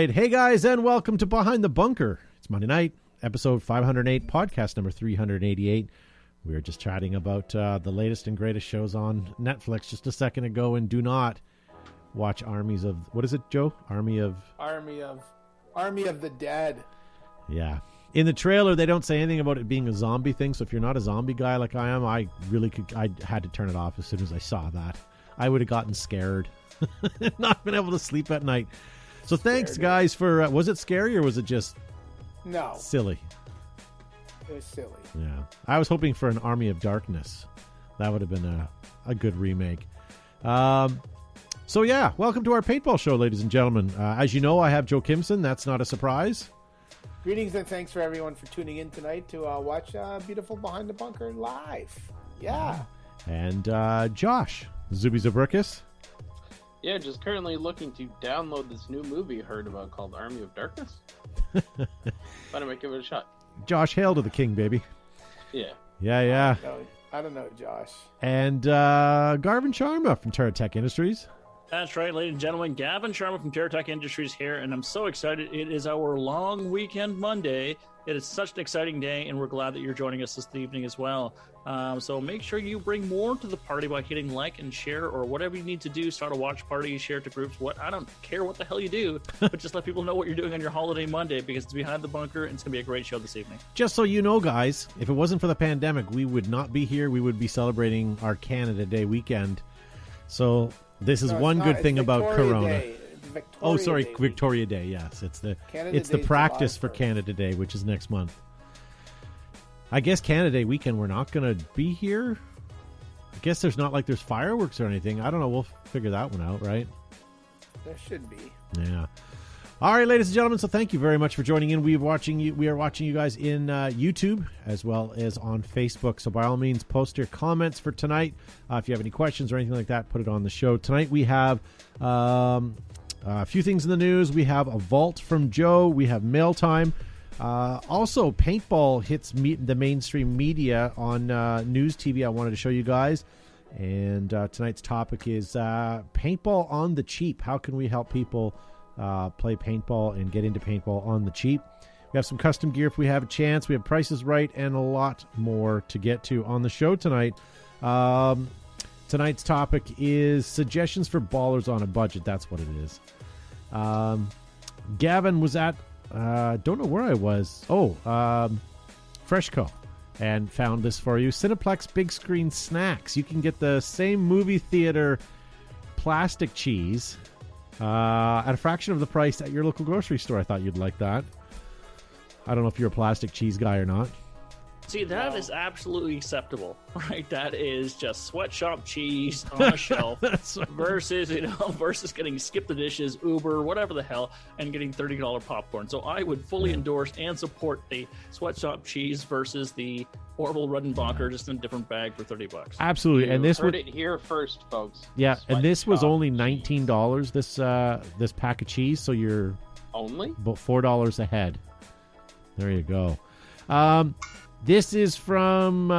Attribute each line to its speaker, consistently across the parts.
Speaker 1: right. Hey, guys, and welcome to Behind the Bunker. It's Monday night, episode 508, podcast number 388. We were just chatting about the latest and greatest shows on Netflix just a second ago, and do not watch Armies of... What is it, Joe? Army of the Dead. Yeah. In the trailer, they don't say anything about it being a zombie thing, so if you're not a zombie guy like I am, I had to turn it off as soon as I saw that. I would have gotten scared. Not been able to sleep at night. So thanks, guys, for... was it scary or was it just...
Speaker 2: No.
Speaker 1: Silly?
Speaker 2: It was silly.
Speaker 1: Yeah. I was hoping for an Army of Darkness. That would have been a good remake. So, yeah, welcome to our paintball show, ladies and gentlemen. As you know, I have Joe Kimson. That's not a surprise.
Speaker 2: Greetings and thanks for everyone for tuning in tonight to watch beautiful Behind the Bunker live. Yeah.
Speaker 1: And Josh, Zuby Zabrikis.
Speaker 3: Yeah, just currently looking to download this new movie I heard about called Army of Darkness. Thought I might give it a shot.
Speaker 1: Josh, hail to the king, baby.
Speaker 3: Yeah.
Speaker 1: Yeah.
Speaker 2: I don't know, Josh.
Speaker 1: And Garvin Sharma from TerraTech Industries.
Speaker 4: That's right, ladies and gentlemen. Gavin Sharma from TerraTech Industries here, and I'm so excited. It is our long weekend Monday. It is such an exciting day, and we're glad that you're joining us this evening as well. So make sure you bring more to the party by hitting like and share, or whatever you need to do. Start a watch party, share it to groups. I don't care what the hell you do, but just let people know what you're doing on your holiday Monday, because it's Behind the Bunker, and it's going to be a great show this evening.
Speaker 1: Just so you know, guys, if it wasn't for the pandemic, we would not be here. We would be celebrating our Canada Day weekend. So this is one good thing about Corona. Victoria Day. Yes, it's the practice for Canada Day, which is next month. I guess Canada Day weekend we're not going to be here. I guess there's fireworks or anything. I don't know. We'll figure that one out, right?
Speaker 2: There should be.
Speaker 1: Yeah. All right, ladies and gentlemen. So thank you very much for joining in. We are watching you guys in YouTube as well as on Facebook. So by all means, post your comments for tonight. If you have any questions or anything like that, put it on the show. Tonight we have a few things in the news. We have a vault from Joe. We have mail time. Also, Paintball hits the mainstream media on News TV. I wanted to show you guys. And tonight's topic is paintball on the cheap. How can we help people play paintball and get into paintball on the cheap? We have some custom gear if we have a chance. We have prices right and a lot more to get to on the show tonight. Tonight's topic is suggestions for ballers on a budget. That's what it is. Gavin was at, don't know where I was. Freshco, and found this for you. Cineplex Big Screen Snacks. You can get the same movie theater plastic cheese at a fraction of the price at your local grocery store. I thought you'd like that. I don't know if you're a plastic cheese guy or not.
Speaker 4: See, that is absolutely acceptable, right? That is just sweatshop cheese on a shelf versus getting Skip the Dishes, Uber, whatever the hell, and getting $30 popcorn. So I would fully endorse and support the sweatshop cheese versus the Orville Redenbacher, just in a different bag for $30.
Speaker 1: Absolutely,
Speaker 3: You
Speaker 1: and this
Speaker 3: heard it here first, folks.
Speaker 1: Yeah, and this was only $19.
Speaker 3: Cheese.
Speaker 1: This pack of cheese, so you're
Speaker 3: only
Speaker 1: about $4 ahead. There you go. This is from,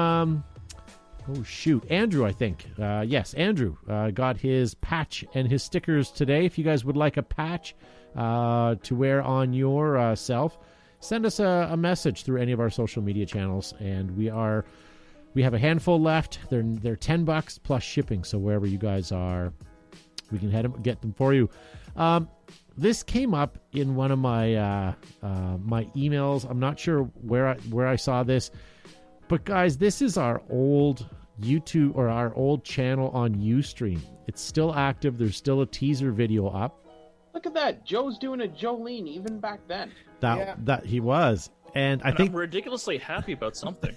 Speaker 1: Andrew, I think. Yes, Andrew got his patch and his stickers today. If you guys would like a patch to wear on your self, send us a message through any of our social media channels. And we have a handful left. They're $10 plus shipping. So wherever you guys are, we can get them for you. This came up in one of my my emails. I'm not sure where I saw this, but guys, this is our old YouTube or our old channel on Ustream. It's still active. There's still a teaser video up.
Speaker 3: Look at that. Joe's doing a Jolene even back then.
Speaker 1: That he was, and I think
Speaker 4: I'm ridiculously happy about something.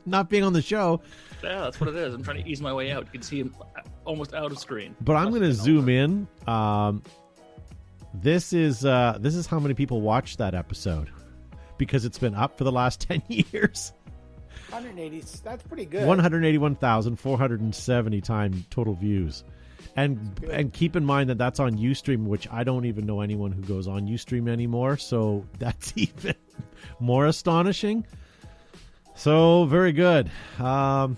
Speaker 1: Not being on the show.
Speaker 4: Yeah, that's what it is. I'm trying to ease my way out. You can see him almost out of screen.
Speaker 1: But I'm going to zoom in. This is how many people watched that episode, because it's been up for the last 10 years.
Speaker 2: 180. That's pretty good.
Speaker 1: 181,470 time total views, and keep in mind that that's on Ustream, which I don't even know anyone who goes on Ustream anymore. So that's even more astonishing. So very good. Yeah.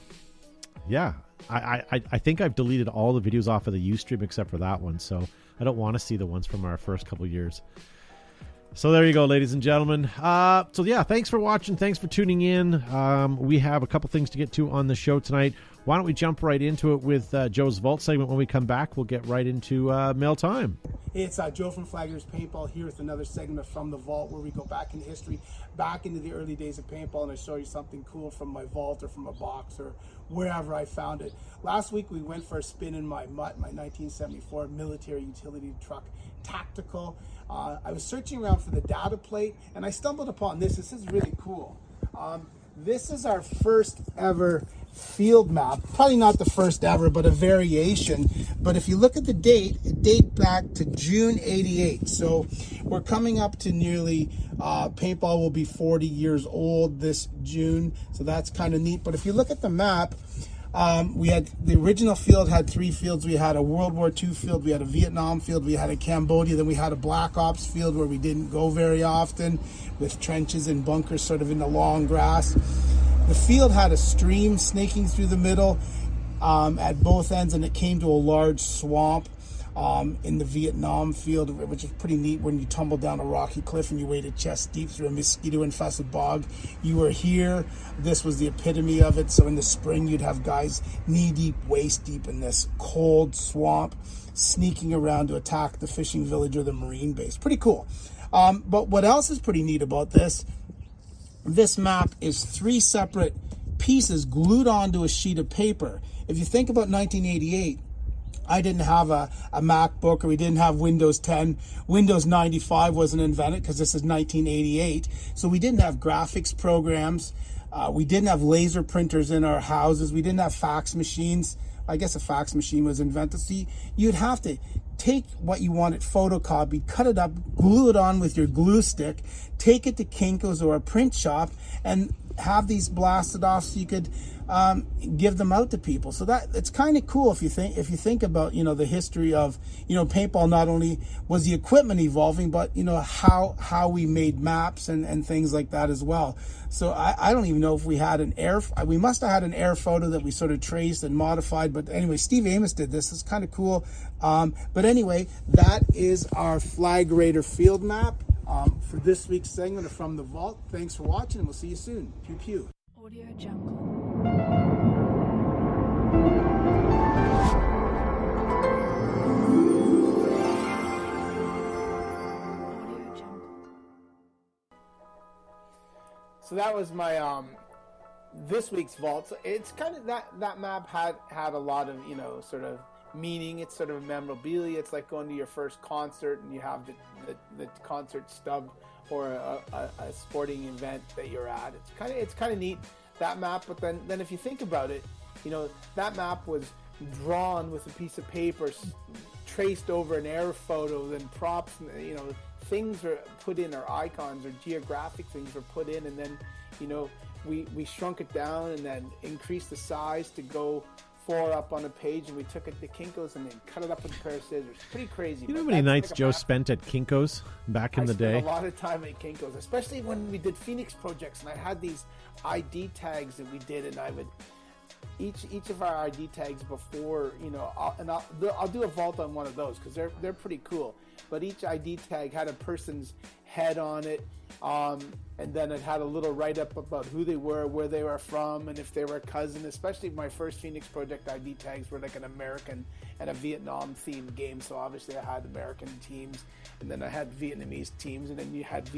Speaker 1: I think I've deleted all the videos off of the Ustream except for that one. So I don't want to see the ones from our first couple years. So there you go, ladies and gentlemen. So yeah, thanks for watching. Thanks for tuning in. We have a couple things to get to on the show tonight. Why don't we jump right into it with Joe's Vault segment? When we come back, we'll get right into mail time.
Speaker 2: It's Joe from Flaggers Paintball here with another segment from the Vault, where we go back in history, back into the early days of paintball, and I show you something cool from my vault or from a box or wherever I found it. Last week we went for a spin in my Mutt, my 1974 military utility truck tactical. I was searching around for the data plate, and I stumbled upon this. This is really cool. This is our first ever field map. Probably not the first ever, but a variation. But if you look at the date, it dates back to June 88. So we're coming up to nearly, paintball will be 40 years old this June. So that's kind of neat. But if you look at the map, we had the original field had 3 fields. We had a World War II field, we had a Vietnam field, we had a Cambodia, then we had a Black Ops field where we didn't go very often, with trenches and bunkers sort of in the long grass. The field had a stream snaking through the middle at both ends, and it came to a large swamp in the Vietnam field, which is pretty neat when you tumble down a rocky cliff and you waded chest deep through a mosquito-infested bog. You were here. This was the epitome of it. So in the spring, you'd have guys knee-deep, waist-deep in this cold swamp, sneaking around to attack the fishing village or the marine base. Pretty cool. But what else is pretty neat about this? This map is 3 separate pieces glued onto a sheet of paper. If you think about 1988, I didn't have a MacBook, or we didn't have Windows 10. Windows 95 wasn't invented because this is 1988. So we didn't have graphics programs. We didn't have laser printers in our houses. We didn't have fax machines. I guess a fax machine was invented. So you'd have to take what you wanted photocopied, cut it up, glue it on with your glue stick, take it to Kinko's or a print shop, and have these blasted off so you could give them out to people. So that it's kind of cool if you think about, you know, the history of, you know, paintball. Not only was the equipment evolving, but you know how we made maps and things like that as well. So I don't even know if we had we must have had an air photo that we sort of traced and modified. But anyway, Steve Amos did this. It's kind of cool. But anyway, that is our Flag Raider field map for this week's segment of From the Vault. Thanks for watching, and we'll see you soon. Pew pew.
Speaker 5: Audio Jungle.
Speaker 2: So that was my this week's vault. So it's kind of that map had a lot of, you know, sort of meaning. It's sort of memorabilia. It's like going to your first concert and you have the concert stub, or a sporting event that you're at. It's kind of neat, that map. But then if you think about it, you know, that map was drawn with a piece of paper, traced over an air photo, then props, you know, things were put in, or icons or geographic things were put in, and then, you know, we shrunk it down and then increased the size to go 4 up on a page, and we took it to Kinko's and then cut it up with a pair of scissors. Pretty crazy.
Speaker 1: You know how many nights Joe spent at Kinko's back in the day?
Speaker 2: I spent a lot of time at Kinko's, especially when we did Phoenix projects, and I had these ID tags that we did, and I would each of our ID tags before, you know, I'll do a vault on one of those because they're pretty cool. But each ID tag had a person's head on it, and then it had a little write-up about who they were, where they were from, and if they were a cousin. Especially my first Phoenix project ID tags were like an American and a Vietnam themed game, so obviously I had American teams, and then I had Vietnamese teams, and then you had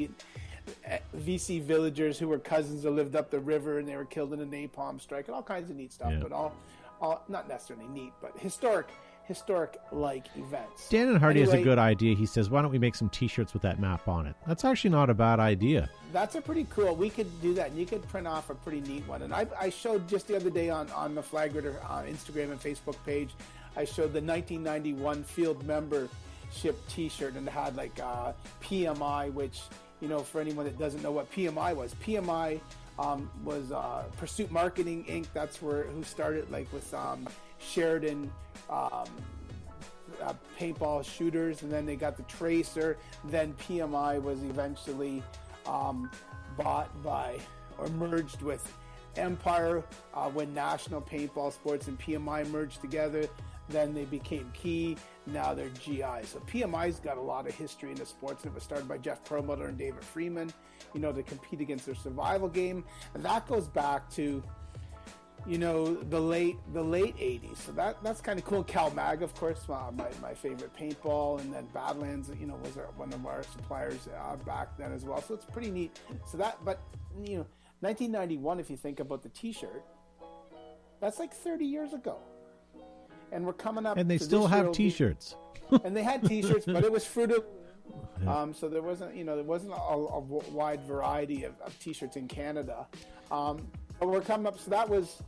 Speaker 2: VC villagers who were cousins that lived up the river and they were killed in a napalm strike, and all kinds of neat stuff. Yeah. But all not necessarily neat, but historic like events.
Speaker 1: Dan and Hardy has a good idea. He says, why don't we make some t-shirts with that map on it? That's actually not a bad idea.
Speaker 2: That's a pretty cool. We could do that, and you could print off a pretty neat one. And I showed just the other day on the Flag Raider Instagram and Facebook page, I showed the 1991 field membership t-shirt, and it had like PMI, which, you know, for anyone that doesn't know what PMI was, was Pursuit Marketing Inc. That's who started, like, with Sheridan paintball shooters, and then they got the Tracer. Then PMI was eventually bought by or merged with Empire when National Paintball Sports and PMI merged together. Then they became Key. now they're GI. So PMI's got a lot of history in the sports. It was started by Jeff Perlmutter and David Freeman, to compete against their survival game. And that goes back to, the late 80s. So that's kind of cool. Cal Mag, of course, my favorite paintball, and then Badlands, was one of our suppliers back then as well. So it's pretty neat. So 1991, if you think about the T-shirt, that's like 30 years ago. And we're coming up.
Speaker 1: And they still have T-shirts.
Speaker 2: And they had T-shirts, but it was Fruit of... so there wasn't a wide variety of T-shirts in Canada. But we're coming up... So that was...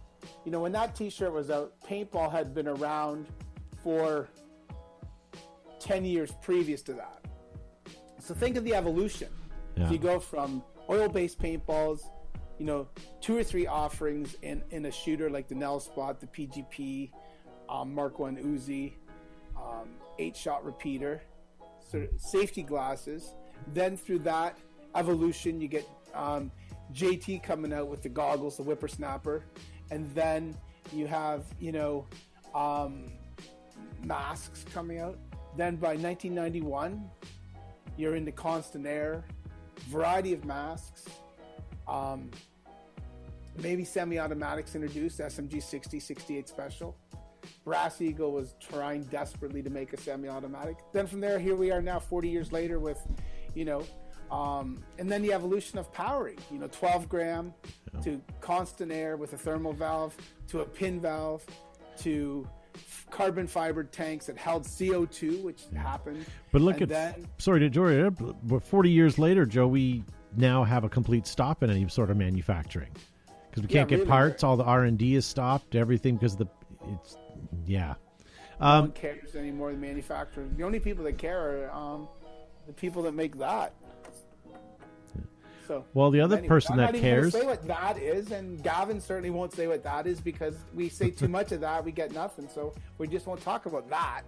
Speaker 2: when that T-shirt was out, paintball had been around for 10 years previous to that. So think of the evolution.
Speaker 1: Yeah.
Speaker 2: You go from oil-based paintballs, 2 or 3 offerings in a shooter like the Nell Spot, the PGP, Mark 1 Uzi, 8-shot repeater, sort of safety glasses. Then through that evolution, you get JT coming out with the goggles, the whippersnapper. And then you have, masks coming out. Then by 1991, you're into constant air, variety of masks, maybe semi-automatics introduced, SMG 60, 68 Special. Brass Eagle was trying desperately to make a semi-automatic. Then from there, here we are now 40 years later with, and then the evolution of powering, 12 gram to constant air with a thermal valve, to a pin valve, to carbon fibered tanks that held CO2, which happened.
Speaker 1: But look sorry to interrupt, but 40 years later, Joe, we now have a complete stop in any sort of manufacturing because we can't get parts. All the R&D is stopped. Everything because no
Speaker 2: one cares anymore. The manufacturers. The only people that care are the people that make that. So,
Speaker 1: well, the other person that cares.
Speaker 2: I'm not even going to say what that is, and Gavin certainly won't say what that is because we say too much of that, we get nothing. So we just won't talk about that.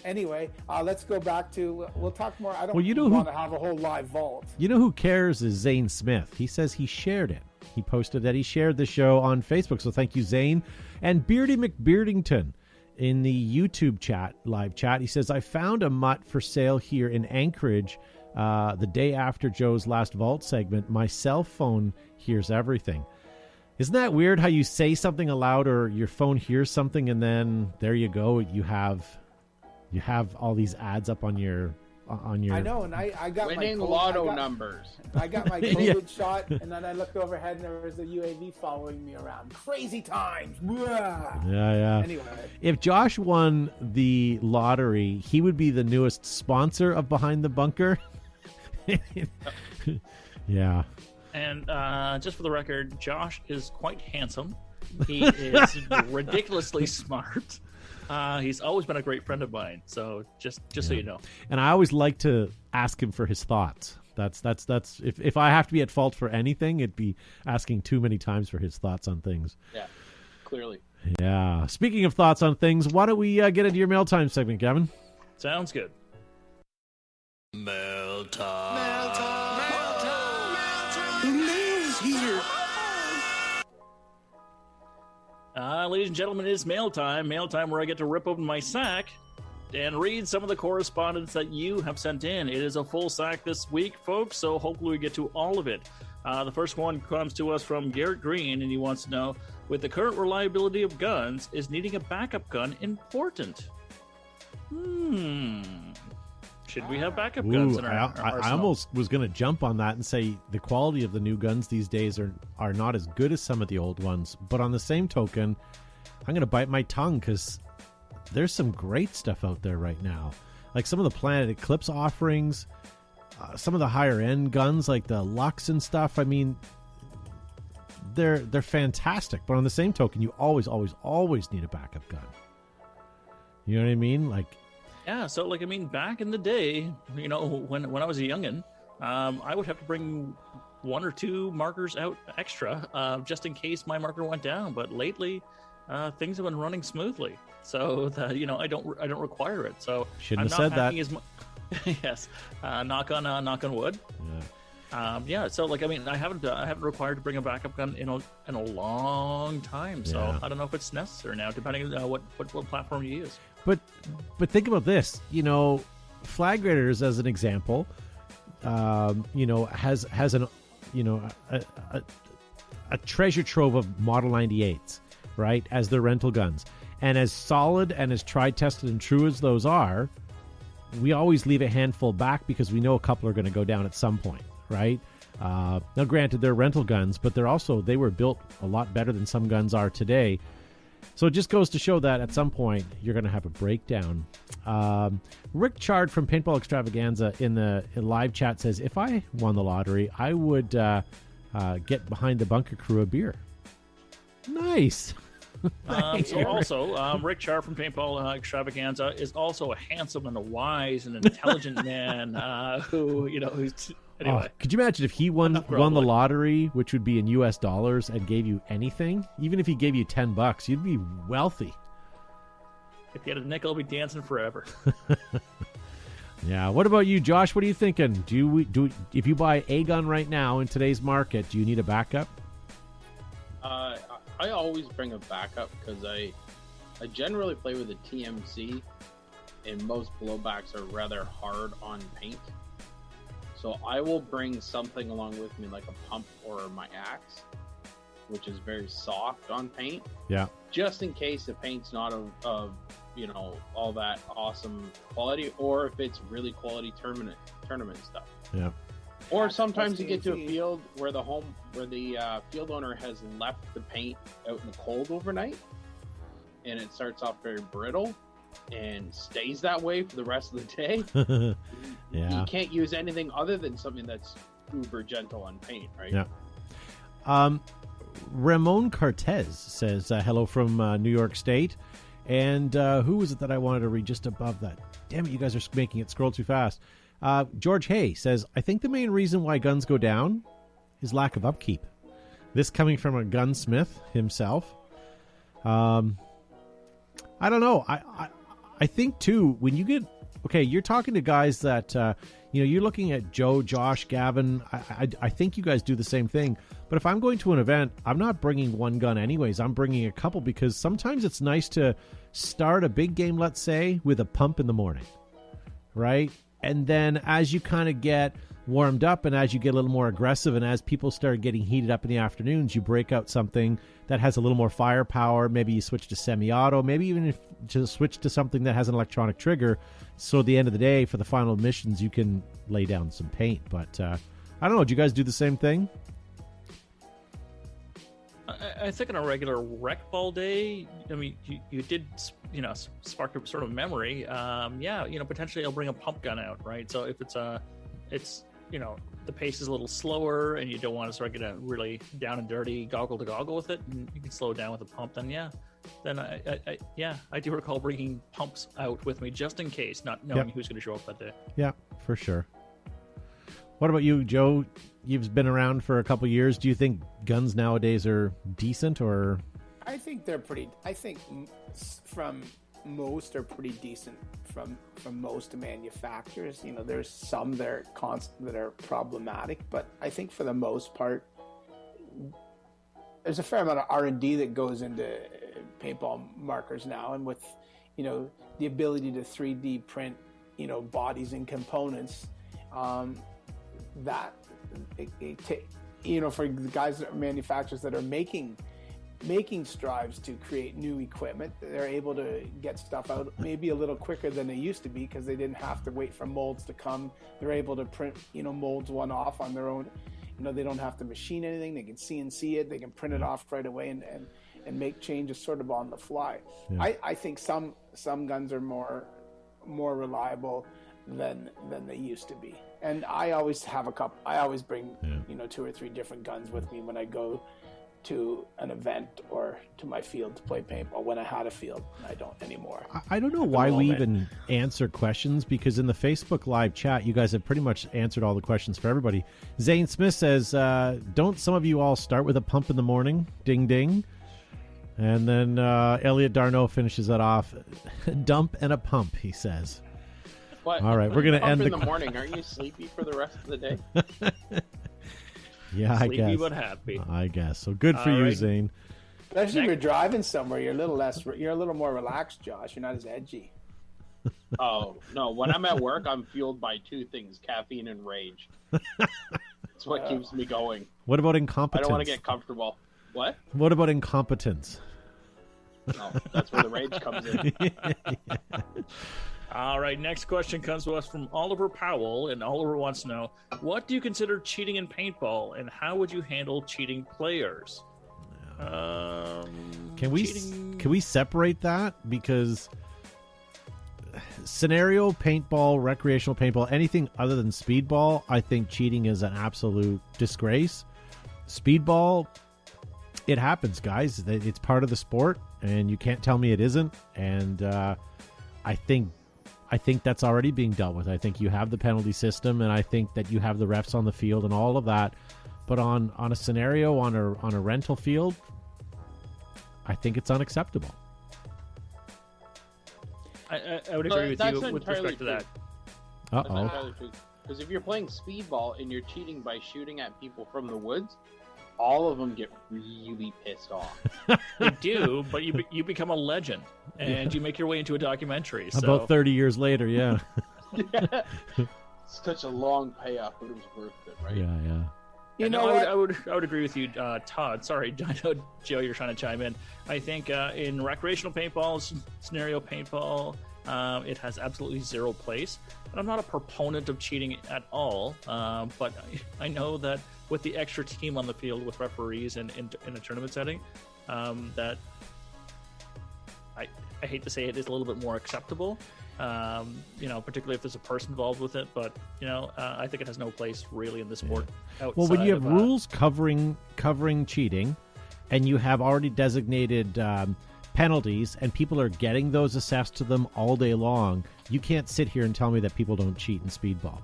Speaker 2: Anyway, let's go back to. We'll talk more. I don't want to have a whole live vault.
Speaker 1: You know who cares is Zane Smith. He says he shared it. He posted that he shared the show on Facebook. So thank you, Zane. And Beardy McBeardington in the YouTube live chat. He says, I found a mutt for sale here in Anchorage the day after Joe's last vault segment. My cell phone hears everything. Isn't that weird how you say something aloud or your phone hears something and then there you go, you have all these ads up on your
Speaker 2: I know, and I got
Speaker 3: winning lotto numbers.
Speaker 2: I got my COVID shot, and then I looked overhead, and there was a UAV following me around. Crazy times.
Speaker 1: Yeah.
Speaker 2: Anyway,
Speaker 1: if Josh won the lottery, he would be the newest sponsor of Behind the Bunker. Yeah.
Speaker 4: And just for the record, Josh is quite handsome. He is ridiculously smart. He's always been a great friend of mine. So just so you know.
Speaker 1: And I always like to ask him for his thoughts. That's if I have to be at fault for anything, it'd be asking too many times for his thoughts on things.
Speaker 3: Yeah, clearly.
Speaker 1: Yeah. Speaking of thoughts on things, why don't we get into your mail time segment, Gavin?
Speaker 4: Sounds good.
Speaker 5: Mail time.
Speaker 4: Ladies and gentlemen, it is mail time. Mail time where I get to rip open my sack and read some of the correspondence that you have sent in. It is a full sack this week, folks, so hopefully we get to all of it. The first one comes to us from Garrett Green, and he wants to know, with the current reliability of guns, is needing a backup gun important? Should we have backup guns in our arsenal?
Speaker 1: I almost was going to jump on that and say the quality of the new guns these days are not as good as some of the old ones. But on the same token, I'm going to bite my tongue because there's some great stuff out there right now. Like some of the Planet Eclipse offerings, some of the higher end guns like the Lux and stuff. I mean, they're fantastic. But on the same token, you always need a backup gun. You know what I mean? Like.
Speaker 4: Yeah, so back in the day, when I was a youngin', I would have to bring 1 or 2 markers out extra just in case my marker went down. But lately, things have been running smoothly, so that I don't require it. So
Speaker 1: shouldn't have said that.
Speaker 4: Yes, knock on wood.
Speaker 1: Yeah.
Speaker 4: So like, I mean, I haven't required to bring a backup gun in a long time. So
Speaker 1: Yeah.
Speaker 4: I don't know if it's necessary now, depending on what platform you use.
Speaker 1: But think about this. Flag Raiders, as an example, has an a treasure trove of Model 98s, right, as their rental guns. And as solid and as tried, tested, and true as those are, we always leave a handful back because we know a couple are going to go down at some point, right? Now, granted, they're rental guns, but they were built a lot better than some guns are today. So it just goes to show that at some point you're going to have a breakdown. Rick Chard from Paintball Extravaganza in the live chat says, if I won the lottery, I would get behind the bunker crew a beer. Nice.
Speaker 4: Rick Char from Paintball Extravaganza is also a handsome and a wise and intelligent man who's anyway.
Speaker 1: Could you imagine if he won the lottery, which would be in US dollars, and gave you anything? Even if he gave you $10, you'd be wealthy.
Speaker 4: If you had a nickel, he'd be dancing forever.
Speaker 1: Yeah. What about you, Josh? What are you thinking? If you buy a gun right now in today's market, do you need a backup?
Speaker 3: I always bring a backup because I generally play with a TMC, and most blowbacks are rather hard on paint. So I will bring something along with me, like a pump or my axe, which is very soft on paint.
Speaker 1: Yeah.
Speaker 3: Just in case the paint's not of all that awesome quality, or if it's really quality tournament stuff.
Speaker 1: Yeah.
Speaker 3: Or sometimes you get to a field where the field owner has left the paint out in the cold overnight, and it starts off very brittle and stays that way for the rest of the day.
Speaker 1: Yeah.
Speaker 3: You can't use anything other than something that's uber gentle on paint, right?
Speaker 1: Yeah. Ramon Cortez says hello from New York State. And who was it that I wanted to read just above that? Damn it, you guys are making it scroll too fast. George Hay says, I think the main reason why guns go down is lack of upkeep. This coming from a gunsmith himself. I don't know. I think, too, when you get... Okay, you're talking to guys that, you're looking at Joe, Josh, Gavin. I think you guys do the same thing. But if I'm going to an event, I'm not bringing one gun anyways. I'm bringing a couple because sometimes it's nice to start a big game, let's say, with a pump in the morning, right? And then as you kind of get warmed up and as you get a little more aggressive and as people start getting heated up in the afternoons, you break out something that has a little more firepower. Maybe you switch to semi-auto. Maybe even to switch to something that has an electronic trigger. So at the end of the day, for the final missions, you can lay down some paint. But I don't know. Do you guys do the same thing?
Speaker 4: I think on a regular rec ball day, I mean, you did, spark a sort of memory. Potentially I'll bring a pump gun out, right? So if the pace is a little slower and you don't want to sort of get a really down and dirty goggle to goggle with it, and you can slow down with a pump, then I do recall bringing pumps out with me just in case, not knowing who's going to show up that day. Yeah, for sure. What about you, Joe? You've been around for a couple years. Do you think guns nowadays are decent, or?
Speaker 2: I think they're pretty. I think from most are pretty decent from most manufacturers. There's some that are problematic, but I think for the most part, there's a fair amount of R&D that goes into paintball markers now, and with the ability to 3D print bodies and components. For the guys that are manufacturers that are making strives to create new equipment, they're able to get stuff out maybe a little quicker than they used to be because they didn't have to wait for molds to come. They're able to print molds one off on their own. They don't have to machine anything. They can CNC it. They can print it off right away and make changes sort of on the fly. Yeah. I think some guns are more reliable than they used to be. And I always have a couple. I always bring 2 or 3 different guns with me when I go to an event or to my field to play paintball. When I had a field, I don't anymore. I don't know why we even answer questions, because in the Facebook live chat, you guys have pretty much answered all the questions for everybody. Zane Smith says, "Don't some of you all start with a pump in the morning? Ding ding." And then Elliot Darno finishes that off. "Dump and a pump," he says.
Speaker 3: But
Speaker 1: All right, we're gonna end
Speaker 3: in the morning. Aren't you sleepy for the rest of the day?
Speaker 1: Yeah,
Speaker 4: Sleepy
Speaker 1: I guess.
Speaker 4: but happy.
Speaker 1: I guess. So good for
Speaker 4: All
Speaker 1: you,
Speaker 4: right.
Speaker 1: Zane.
Speaker 2: Especially if you're driving somewhere, you're a little more relaxed, Josh. You're not as edgy.
Speaker 3: Oh no! When I'm at work, I'm fueled by two things: caffeine and rage. It's what keeps me going.
Speaker 1: What about
Speaker 3: I
Speaker 1: incompetence?
Speaker 3: don't want to get comfortable. What?
Speaker 1: What about incompetence?
Speaker 3: No, that's where the rage comes in.
Speaker 4: All right, next question comes to us from Oliver Powell, and Oliver wants to know, what do you consider cheating in paintball, and how would you handle cheating players?
Speaker 1: Can we separate that? Because scenario paintball, recreational paintball, anything other than speedball, I think cheating is an absolute disgrace. Speedball, it happens, guys. It's part of the sport, and you can't tell me it isn't. And I think that's already being dealt with. I think you have the penalty system, and I think that you have the refs on the field and all of that. But on a scenario, on a rental field, I think it's unacceptable.
Speaker 4: I would agree with you with respect to that.
Speaker 1: Uh-oh.
Speaker 3: Because if you're playing speedball and you're cheating by shooting at people from the woods, all of them get really pissed off.
Speaker 4: They do, but you become a legend, and you make your way into a documentary. So.
Speaker 1: About 30 years later, yeah.
Speaker 3: Yeah. Such a long payoff, but it was worth it, right?
Speaker 1: Yeah.
Speaker 2: You know what?
Speaker 4: I would agree with you, Todd. Sorry, I know, Joe, you're trying to chime in. I think in recreational paintball, scenario paintball, it has absolutely zero place. And I'm not a proponent of cheating at all, but I know that with the extra team on the field with referees and in a tournament setting, that I hate to say it is a little bit more acceptable. Particularly if there's a person involved with it, but I think it has no place really in the sport.
Speaker 1: Well, when you have rules covering cheating, and you have already designated penalties, and people are getting those assessed to them all day long, you can't sit here and tell me that people don't cheat in speedball,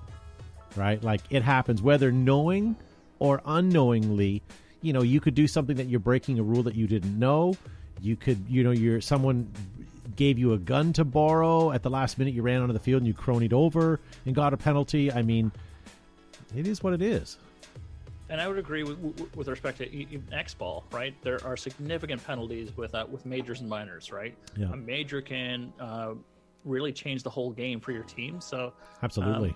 Speaker 1: right? Like, it happens, whether knowing or unknowingly. You could do something that you're breaking a rule that you didn't know. You could, someone gave you a gun to borrow at the last minute, you ran onto the field and you cronied over and got a penalty. I mean, it is what it is.
Speaker 4: And I would agree with respect to X-ball, right? There are significant penalties with majors and minors, right?
Speaker 1: Yeah.
Speaker 4: A major can really change the whole game for your team. So
Speaker 1: absolutely,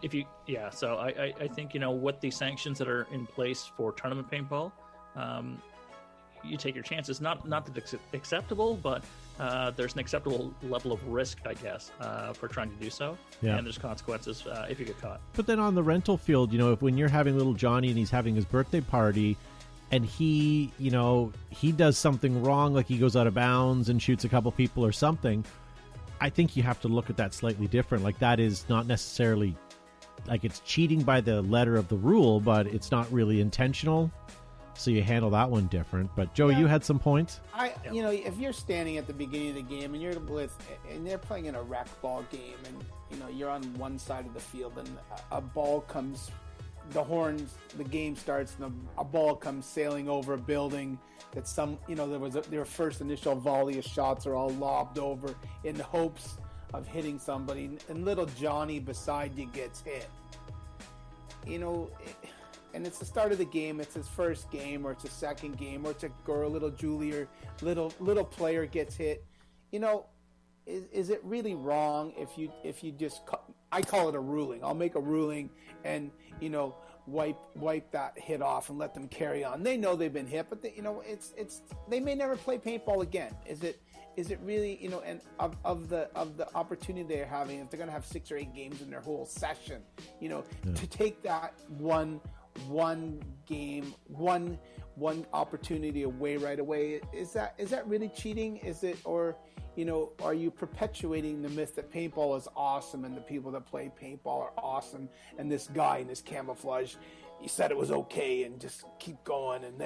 Speaker 4: so I think with the sanctions that are in place for tournament paintball, you take your chances. Not that it's acceptable, but there's an acceptable level of risk, I guess, for trying to do so.
Speaker 1: Yeah.
Speaker 4: And there's consequences if you get caught.
Speaker 1: But then on the rental field, when you're having little Johnny and he's having his birthday party, and he does something wrong, like he goes out of bounds and shoots a couple people or something, I think you have to look at that slightly different. Like, that is not necessarily, like, it's cheating by the letter of the rule, but it's not really intentional. So you handle that one different. But Joe, you had some points.
Speaker 2: If you're standing at the beginning of the game and they're playing in a rec ball game, and you're on one side of the field, and a ball comes, the horns, the game starts, and a ball comes sailing over a building. That their first initial volley of shots are all lobbed over in the hopes of hitting somebody, and little Johnny beside you gets hit. And it's the start of the game. It's his first game, or it's his second game, or it's a girl, little Julie, or little player gets hit. Is it really wrong if you just? I call it a ruling. I'll make a ruling, and wipe that hit off and let them carry on. They know they've been hit, but they may never play paintball again. Is it really, and of the opportunity they're having, if they're going to have 6 or 8 games in their whole session, to take that one game, one opportunity away right away, is that really cheating? Is it, or are you perpetuating the myth that paintball is awesome and the people that play paintball are awesome, and this guy in his camouflage, he said it was okay and just keep going, and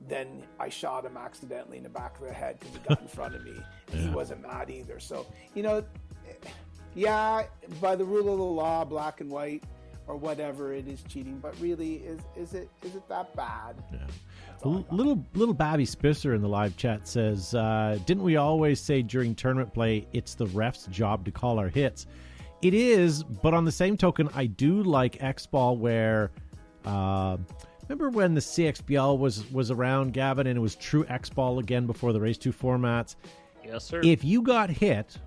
Speaker 2: then I shot him accidentally in the back of the head because he got in front of me, and he wasn't mad either. So by the rule of the law, black and white or whatever, it is cheating. But really, is it that bad?
Speaker 1: Yeah. Little Babby Spisser in the live chat says, didn't we always say during tournament play it's the ref's job to call our hits? It is, but on the same token, I do like X-Ball where... remember when the CXBL was around, Gavin, and it was true X-Ball again before the Race 2 formats?
Speaker 4: Yes, sir.
Speaker 1: If you got hit,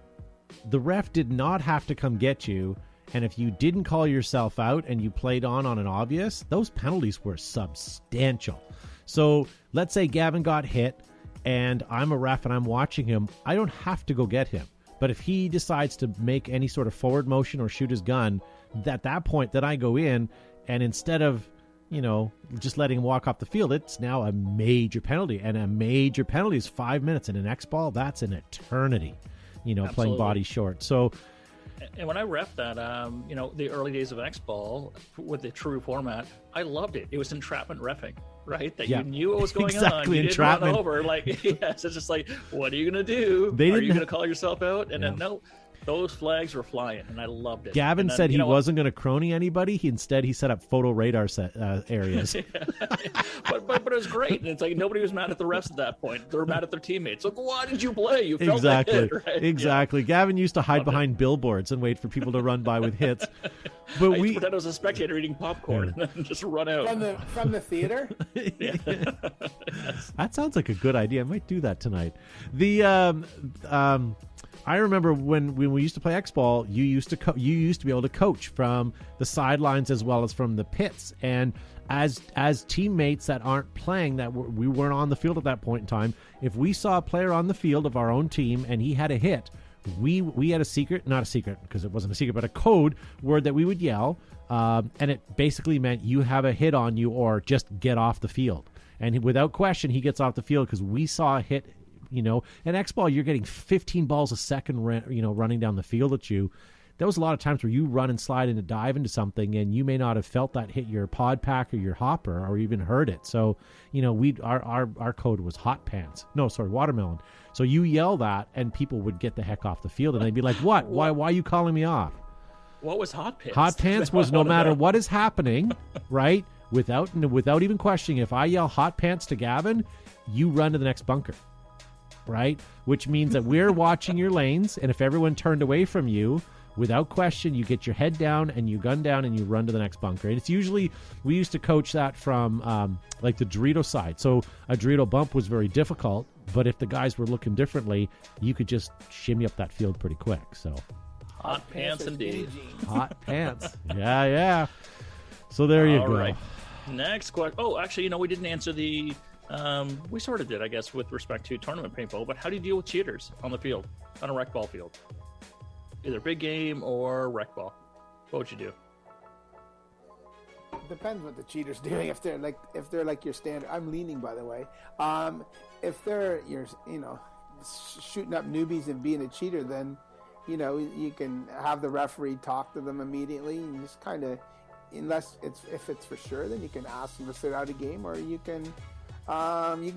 Speaker 1: the ref did not have to come get you, and if you didn't call yourself out and you played on an obvious, those penalties were substantial. So let's say Gavin got hit, and I'm a ref and I'm watching him. I don't have to go get him. But if he decides to make any sort of forward motion or shoot his gun, at that point, then I go in, and instead of, just letting him walk off the field, it's now a major penalty. And a major penalty is 5 minutes. In an X-Ball, that's an eternity, playing body short. So...
Speaker 4: And when I ref that, the early days of X-Ball with the true format, I loved it. It was entrapment reffing, right? That you knew what was going on. You didn't run over. Yes, it's just like, what are you going to do? Are you going to call yourself out? And then, no, those flags were flying, and I loved it.
Speaker 1: Gavin said he wasn't going to crony anybody. Instead, he set up photo radar areas.
Speaker 4: but it was great. And it's like nobody was mad at the refs at that point. They were mad at their teammates. Like, why did you play? You felt
Speaker 1: exactly.
Speaker 4: like it, right?
Speaker 1: Exactly. Yeah. Gavin used to hide behind billboards and wait for people to run by with hits. But
Speaker 4: I used to pretend I was a spectator eating popcorn and then just run out.
Speaker 2: From the theater?
Speaker 4: Yes.
Speaker 1: That sounds like a good idea. I might do that tonight. I remember when we used to play X-Ball, you used to be able to coach from the sidelines as well as from the pits. And as teammates that aren't playing, that we weren't on the field at that point in time, if we saw a player on the field of our own team and he had a hit, we had not a secret because it wasn't a secret, but a code word that we would yell, and it basically meant you have a hit on you or just get off the field. And without question, he gets off the field because we saw a hit. In X-Ball, you're getting 15 balls a second, running down the field at you. There was a lot of times where you run and slide and dive into something, and you may not have felt that hit your pod pack or your hopper or even heard it. So, our code was hot pants. No, sorry, watermelon. So you yell that, and people would get the heck off the field, and they'd be like, "What? Why are you calling me off?"
Speaker 4: What was hot pants?
Speaker 1: Hot pants was no matter what is happening, right? Without even questioning, if I yell hot pants to Gavin, you run to the next bunker. Right? Which means that we're watching your lanes, and if everyone turned away from you, without question, you get your head down and you gun down and you run to the next bunker. And it's usually, we used to coach that from like the Dorito side. So a Dorito bump was very difficult, but if the guys were looking differently, you could just shimmy up that field pretty quick. So
Speaker 4: hot pants indeed.
Speaker 1: Hot pants. Yeah. So there you go.
Speaker 4: Right. Next question. Oh, actually, we didn't answer the... we sort of did, I guess, with respect to tournament paintball, but how do you deal with cheaters on the field, on a rec ball field? Either big game or rec ball. What would you do?
Speaker 2: Depends what the cheater's doing. If they're like your standard, I'm leaning, by the way. If they're shooting up newbies and being a cheater, then you can have the referee talk to them immediately and just kind of, if it's for sure, then you can ask them to sit out a game, or you can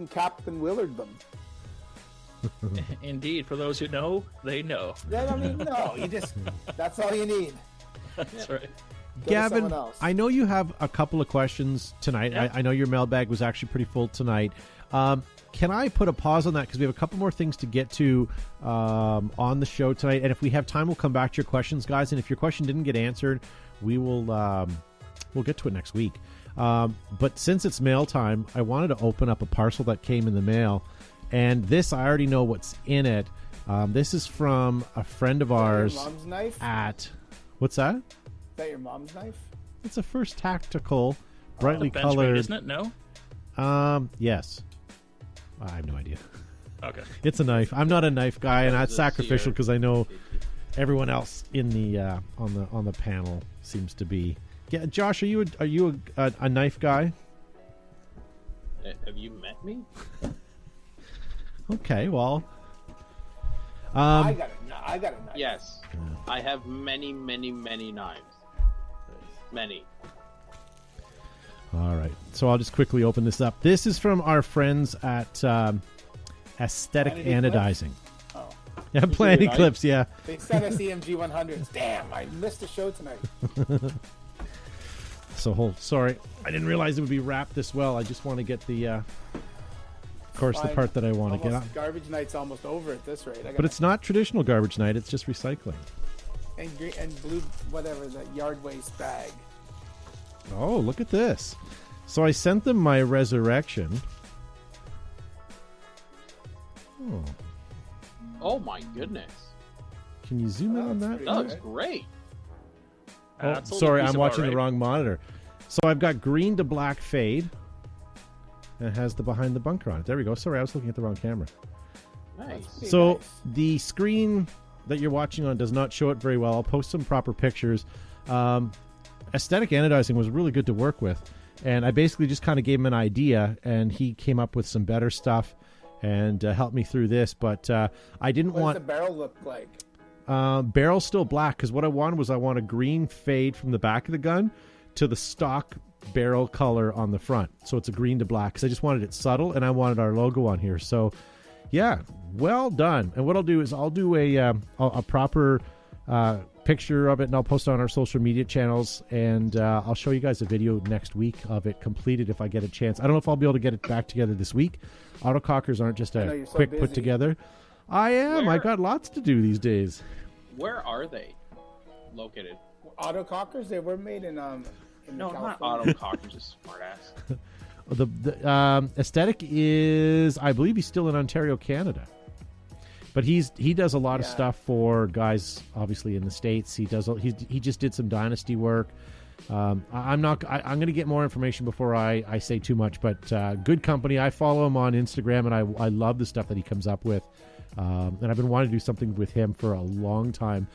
Speaker 2: Captain Willard them.
Speaker 4: Indeed, for those who know, they know.
Speaker 2: That's all you need.
Speaker 4: That's right.
Speaker 1: Gavin, I know you have a couple of questions tonight. Yeah. I know your mailbag was actually pretty full tonight. Can I put a pause on that because we have a couple more things to get to on the show tonight, and if we have time, we'll come back to your questions, guys. And if your question didn't get answered, we will we'll get to it next week. But since it's mail time, I wanted to open up a parcel that came in the mail, and this, I already know what's in it. This is from a friend of ours.
Speaker 2: Your mom's knife?
Speaker 1: What's that?
Speaker 2: Is that your mom's knife?
Speaker 1: It's a First Tactical, brightly colored.
Speaker 4: Isn't it? No?
Speaker 1: Yes. I have no idea.
Speaker 4: Okay.
Speaker 1: It's a knife. I'm not a knife guy, and that's sacrificial because I know everyone else in the on the panel seems to be. Yeah, Josh, are you a knife guy?
Speaker 3: Have you met me?
Speaker 1: Okay, well,
Speaker 2: I got a knife.
Speaker 3: Yes, I have many knives. Many.
Speaker 1: All right, so I'll just quickly open this up. This is from our friends at Aesthetic Anodizing.
Speaker 2: Oh,
Speaker 1: yeah, Planet Eclipse. Yeah,
Speaker 2: they sent us EMG 100s. Damn, I missed the show tonight.
Speaker 1: So sorry, I didn't realize it would be wrapped this well. I just want to get the, of course, the part that I want to get out.
Speaker 2: Garbage night's almost over at this rate.
Speaker 1: But it's not traditional garbage night. It's just recycling.
Speaker 2: and green and blue, whatever, the yard waste bag.
Speaker 1: Oh, look at this. So I sent them my resurrection. Oh.
Speaker 3: Oh my goodness.
Speaker 1: Can you zoom in on that?
Speaker 3: That looks great.
Speaker 1: Oh,
Speaker 4: That's a
Speaker 1: sorry,
Speaker 4: piece
Speaker 1: I'm
Speaker 4: of
Speaker 1: watching
Speaker 4: art,
Speaker 1: the
Speaker 4: right?
Speaker 1: wrong monitor. So I've got green to black fade. And it has the behind the bunker on it. There we go. Sorry, I was looking at the wrong camera.
Speaker 3: Nice.
Speaker 1: So the screen that you're watching on does not show it very well. I'll post some proper pictures. Aesthetic anodizing was really good to work with. And I basically just kind of gave him an idea, and he came up with some better stuff and helped me through this. But I didn't
Speaker 2: What
Speaker 1: want...
Speaker 2: does the barrel look like?
Speaker 1: Barrel's still black, because what I wanted was I want a green fade from the back of the gun to the stock barrel color on the front. So it's a green to black, because I just wanted it subtle, and I wanted our logo on here. So, yeah, well done. And what I'll do is I'll do a proper picture of it, and I'll post it on our social media channels, and I'll show you guys a video next week of it completed if I get a chance. I don't know if I'll be able to get it back together this week. Autocockers aren't just a
Speaker 2: so
Speaker 1: quick
Speaker 2: busy.
Speaker 1: put together. I am.
Speaker 3: Where-
Speaker 1: I got lots to do these days.
Speaker 3: Where are they located?
Speaker 2: Autocockers, they were made in
Speaker 3: No,
Speaker 2: California.
Speaker 3: not Autocockers, just smartass.
Speaker 1: The Aesthetic is, I believe, he's still in Ontario, Canada. But he does a lot of stuff for guys, obviously in the States. He just did some Dynasty work. I'm going to get more information before I say too much. But good company. I follow him on Instagram, and I love the stuff that he comes up with. And I've been wanting to do something with him for a long time.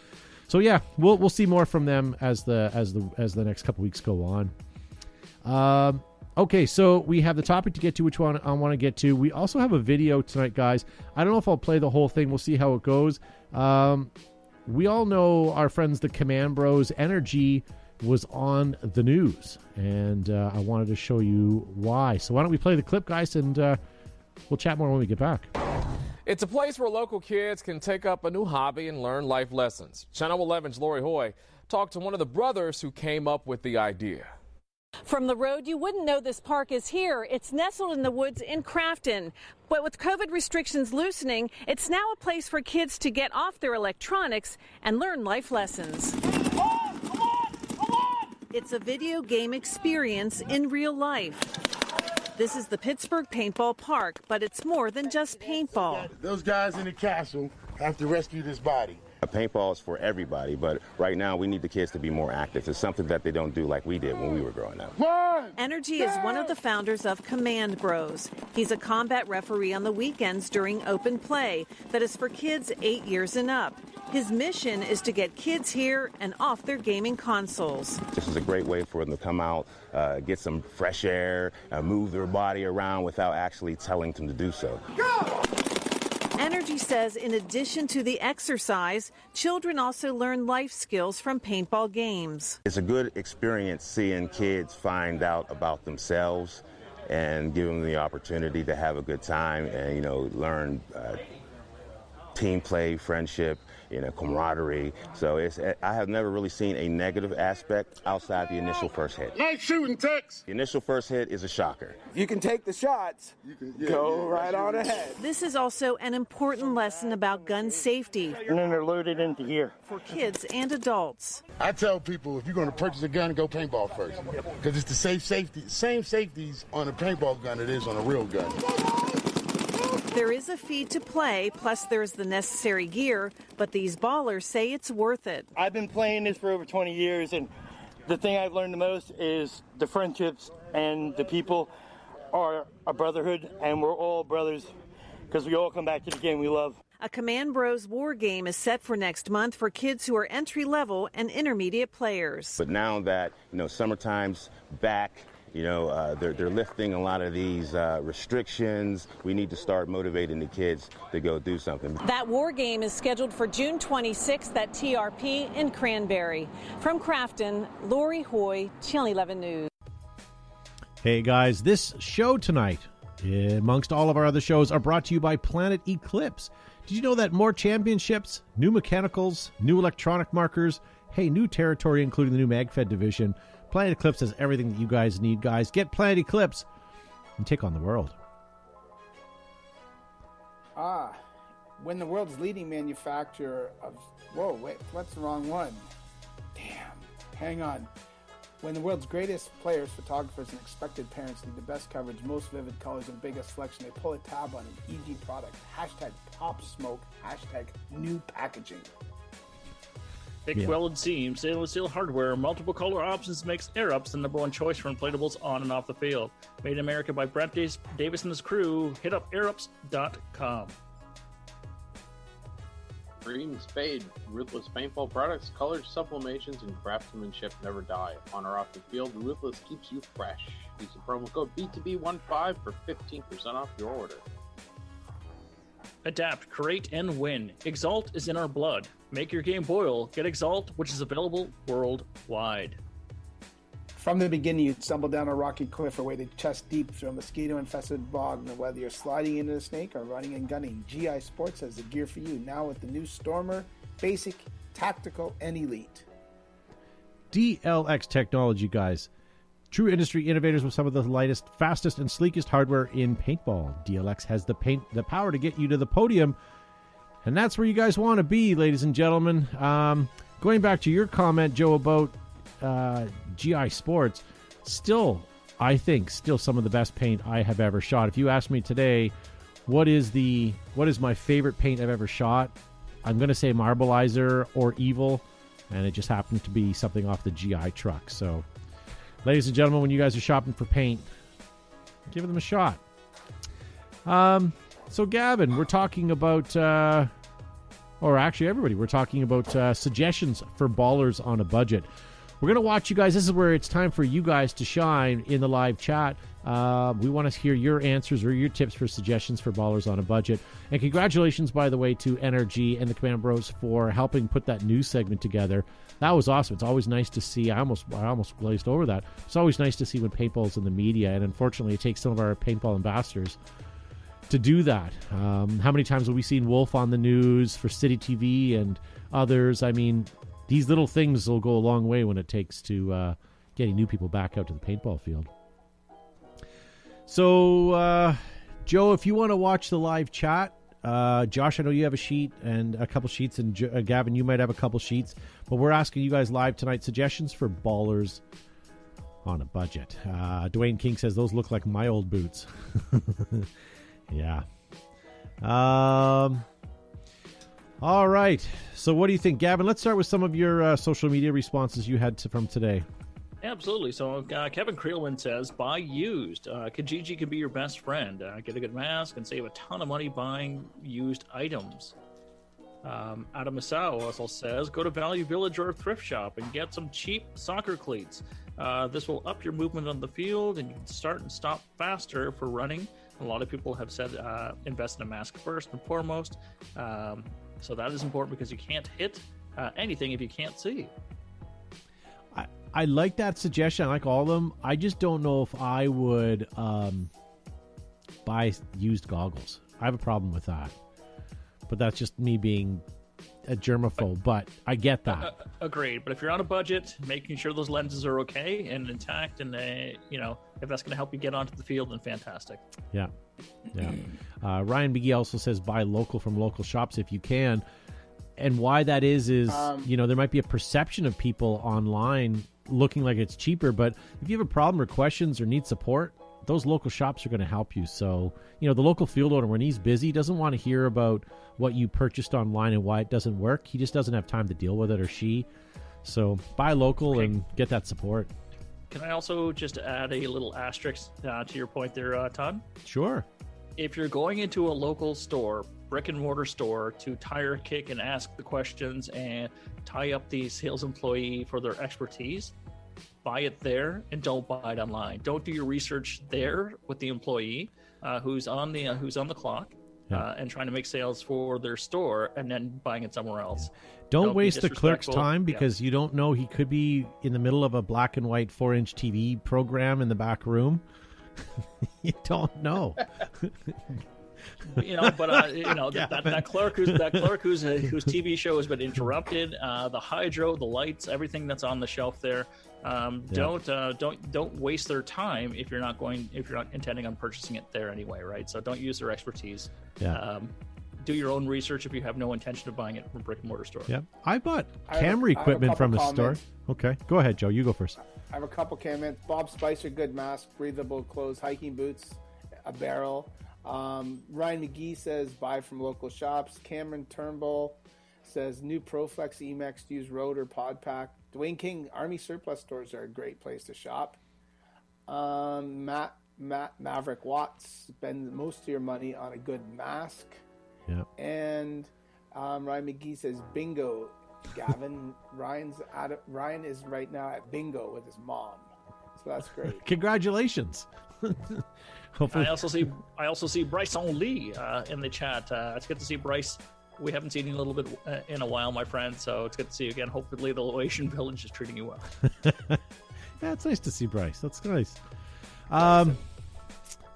Speaker 1: So yeah, we'll see more from them as the next couple weeks go on. Okay, so we have the topic to get to, which one I want to get to. We also have a video tonight, guys. I don't know if I'll play the whole thing. We'll see how it goes. We all know our friends, the Command Bros. Energy was on the news, and I wanted to show you why. So why don't we play the clip, guys, and we'll chat more when we get back.
Speaker 5: It's a place where local kids can take up a new hobby and learn life lessons. Channel 11's Lori Hoy talked to one of the brothers who came up with the idea.
Speaker 6: From the road, you wouldn't know this park is here. It's nestled in the woods in Crafton. But with COVID restrictions loosening, it's now a place for kids to get off their electronics and learn life lessons. It's a video game experience in real life. This is the Pittsburgh Paintball Park, but it's more than just paintball.
Speaker 7: Those guys in the castle have to rescue this body.
Speaker 8: Paintball is for everybody, but right now we need the kids to be more active. It's something that they don't do like we did when we were growing up.
Speaker 6: Energy is one of the founders of Command Bros. He's a combat referee on the weekends during open play that is for kids 8 years and up. His mission is to get kids here and off their gaming consoles.
Speaker 8: This is a great way for them to come out, get some fresh air, move their body around without actually telling them to do so.
Speaker 6: Energy says in addition to the exercise, children also learn life skills from paintball games.
Speaker 8: It's a good experience seeing kids find out about themselves and give them the opportunity to have a good time and, learn team play, friendship, camaraderie. So I have never really seen a negative aspect outside the initial first hit.
Speaker 7: Nice shooting, Tex.
Speaker 8: The initial first hit is a shocker.
Speaker 9: You can take the shots, go right on ahead.
Speaker 6: This is also an important lesson about gun safety
Speaker 9: And then they're loaded into here.
Speaker 6: for kids and adults.
Speaker 7: I tell people if you're going to purchase a gun, go paintball first. Because it's the same safeties on a paintball gun it is on a real gun.
Speaker 6: There is a fee to play, plus there's the necessary gear, but these ballers say it's worth it.
Speaker 9: I've been playing this for over 20 years, and the thing I've learned the most is the friendships and the people are a brotherhood, and we're all brothers because we all come back to the game we love.
Speaker 6: A Command Bros war game is set for next month for kids who are entry-level and intermediate players.
Speaker 8: But now that, summertime's back, they're lifting a lot of these restrictions. We need to start motivating the kids to go do something.
Speaker 6: That war game is scheduled for June 26th at TRP in Cranberry. From Crafton, Lori Hoy, Channel 11 News.
Speaker 1: Hey guys, this show tonight, amongst all of our other shows, are brought to you by Planet Eclipse. Did you know that more championships, new mechanicals, new electronic markers, new territory including the new MagFed division, Planet Eclipse has everything that you guys need, guys. Get Planet Eclipse and take on the world.
Speaker 2: when the world's leading manufacturer of... Whoa, wait, what's the wrong one? Damn, hang on. When the world's greatest players, photographers, and expected parents need the best coverage, most vivid colors, and biggest selection, they pull a tab on an EG product. Hashtag Pop Smoke. Hashtag new packaging.
Speaker 4: Thick welded seams, stainless steel hardware, multiple color options makes Air Ups the number one choice for inflatables on and off the field. Made in America by Brent Davis and his crew. Hit up airups.com.
Speaker 3: Green Spade, Ruthless Paintball products, colors, sublimations, and craftsmanship never die. On or off the field, Ruthless keeps you fresh. Use the promo code BTB15 for 15% off your order.
Speaker 4: Adapt, create, and win. Exalt is in our blood. Make your game boil. Get Exalt, which is available worldwide.
Speaker 2: From the beginning, you stumble down a rocky cliff or waded chest deep through a mosquito-infested bog. And whether you're sliding into the snake or running and gunning, GI Sports has the gear for you. Now with the new Stormer, Basic, Tactical, and Elite.
Speaker 1: DLX Technology, guys. True industry innovators with some of the lightest, fastest, and sleekest hardware in paintball. DLX has the power to get you to the podium, and that's where you guys want to be, ladies and gentlemen. Going back to your comment, Joe, about GI Sports, I think some of the best paint I have ever shot. If you ask me today, what is my favorite paint I've ever shot, I'm going to say Marbleizer or Evil, and it just happened to be something off the GI truck. So, ladies and gentlemen, when you guys are shopping for paint, give them a shot. So, Gavin, we're talking about, or actually everybody, we're talking about suggestions for ballers on a budget. We're going to watch you guys. This is where it's time for you guys to shine in the live chat. We want to hear your answers or your tips for suggestions for ballers on a budget. And congratulations, by the way, to NRG and the Command Bros for helping put that news segment together. That was awesome. It's always nice to see. I almost glazed over that. It's always nice to see when paintball's in the media, and unfortunately, it takes some of our paintball ambassadors to do that. How many times have we seen Wolf on the news for City TV and others? I mean, these little things will go a long way when it takes to getting new people back out to the paintball field. So, Joe, if you want to watch the live chat, Josh, I know you have a sheet and a couple sheets, and Gavin, you might have a couple sheets, but we're asking you guys live tonight suggestions for ballers on a budget. Dwayne King says those look like my old boots. Yeah. All right. So what do you think, Gavin? Let's start with some of your social media responses you had from today.
Speaker 4: Absolutely. So Kevin Creelman says, buy used. Kijiji can be your best friend. Get a good mask and save a ton of money buying used items. Adam Masao also says, go to Value Village or a thrift shop and get some cheap soccer cleats. This will up your movement on the field, and you can start and stop faster for running. A lot of people have said invest in a mask first and foremost. So that is important because you can't hit anything if you can't see.
Speaker 1: I like that suggestion. I like all of them. I just don't know if I would buy used goggles. I have a problem with that. But that's just me being a germaphobe. But I get that.
Speaker 4: Agreed. But if you're on a budget, making sure those lenses are okay and intact, and if that's going to help you get onto the field, then fantastic.
Speaker 1: Yeah. Ryan McGee also says buy local from local shops if you can. And why that is there might be a perception of people online looking like it's cheaper, but if you have a problem or questions or need support, those local shops are going to help you. So, the local field owner, when he's busy, doesn't want to hear about what you purchased online and why it doesn't work. He just doesn't have time to deal with it, or she. So buy local and get that support.
Speaker 4: Can I also just add a little asterisk to your point there, Todd?
Speaker 1: Sure.
Speaker 4: If you're going into a local store, brick and mortar store, to tire kick and ask the questions and tie up the sales employee for their expertise, buy it there and don't buy it online. Don't do your research there with the employee who's on the clock and trying to make sales for their store and then buying it somewhere else.
Speaker 1: Don't waste the clerk's time because you don't know, he could be in the middle of a black and white 4-inch TV program in the back room. You don't know. That clerk whose TV show has been interrupted, the hydro, the lights, everything that's on the shelf there. Don't waste their time if you're not intending on purchasing it there anyway, right? So don't use their expertise.
Speaker 4: do your own research if you have no intention of buying it from a brick and mortar store.
Speaker 1: Yeah, I bought
Speaker 2: I have
Speaker 1: camera
Speaker 2: a
Speaker 1: equipment from a
Speaker 2: couple
Speaker 1: store.
Speaker 2: comments.
Speaker 1: Okay, go ahead, Joe. You go first.
Speaker 2: I have a couple comments. Bob Spicer, good mask, breathable clothes, hiking boots, a barrel. Ryan McGee says buy from local shops. Cameron Turnbull says new Proflex Emax use rotor pod pack. Dwayne King, Army surplus stores are a great place to shop. Matt Maverick Watts, spend most of your money on a good mask.
Speaker 1: Yeah.
Speaker 2: And Ryan McGee says bingo. Gavin, Ryan is right now at bingo with his mom, so that's great.
Speaker 1: Congratulations. Hopefully.
Speaker 4: I also see Bryson Lee in the chat. It's good to see Bryce. We haven't seen you a little bit in a while, my friend. So it's good to see you again. Hopefully, the Laotian village is treating you well.
Speaker 1: Yeah, it's nice to see Bryce. That's nice.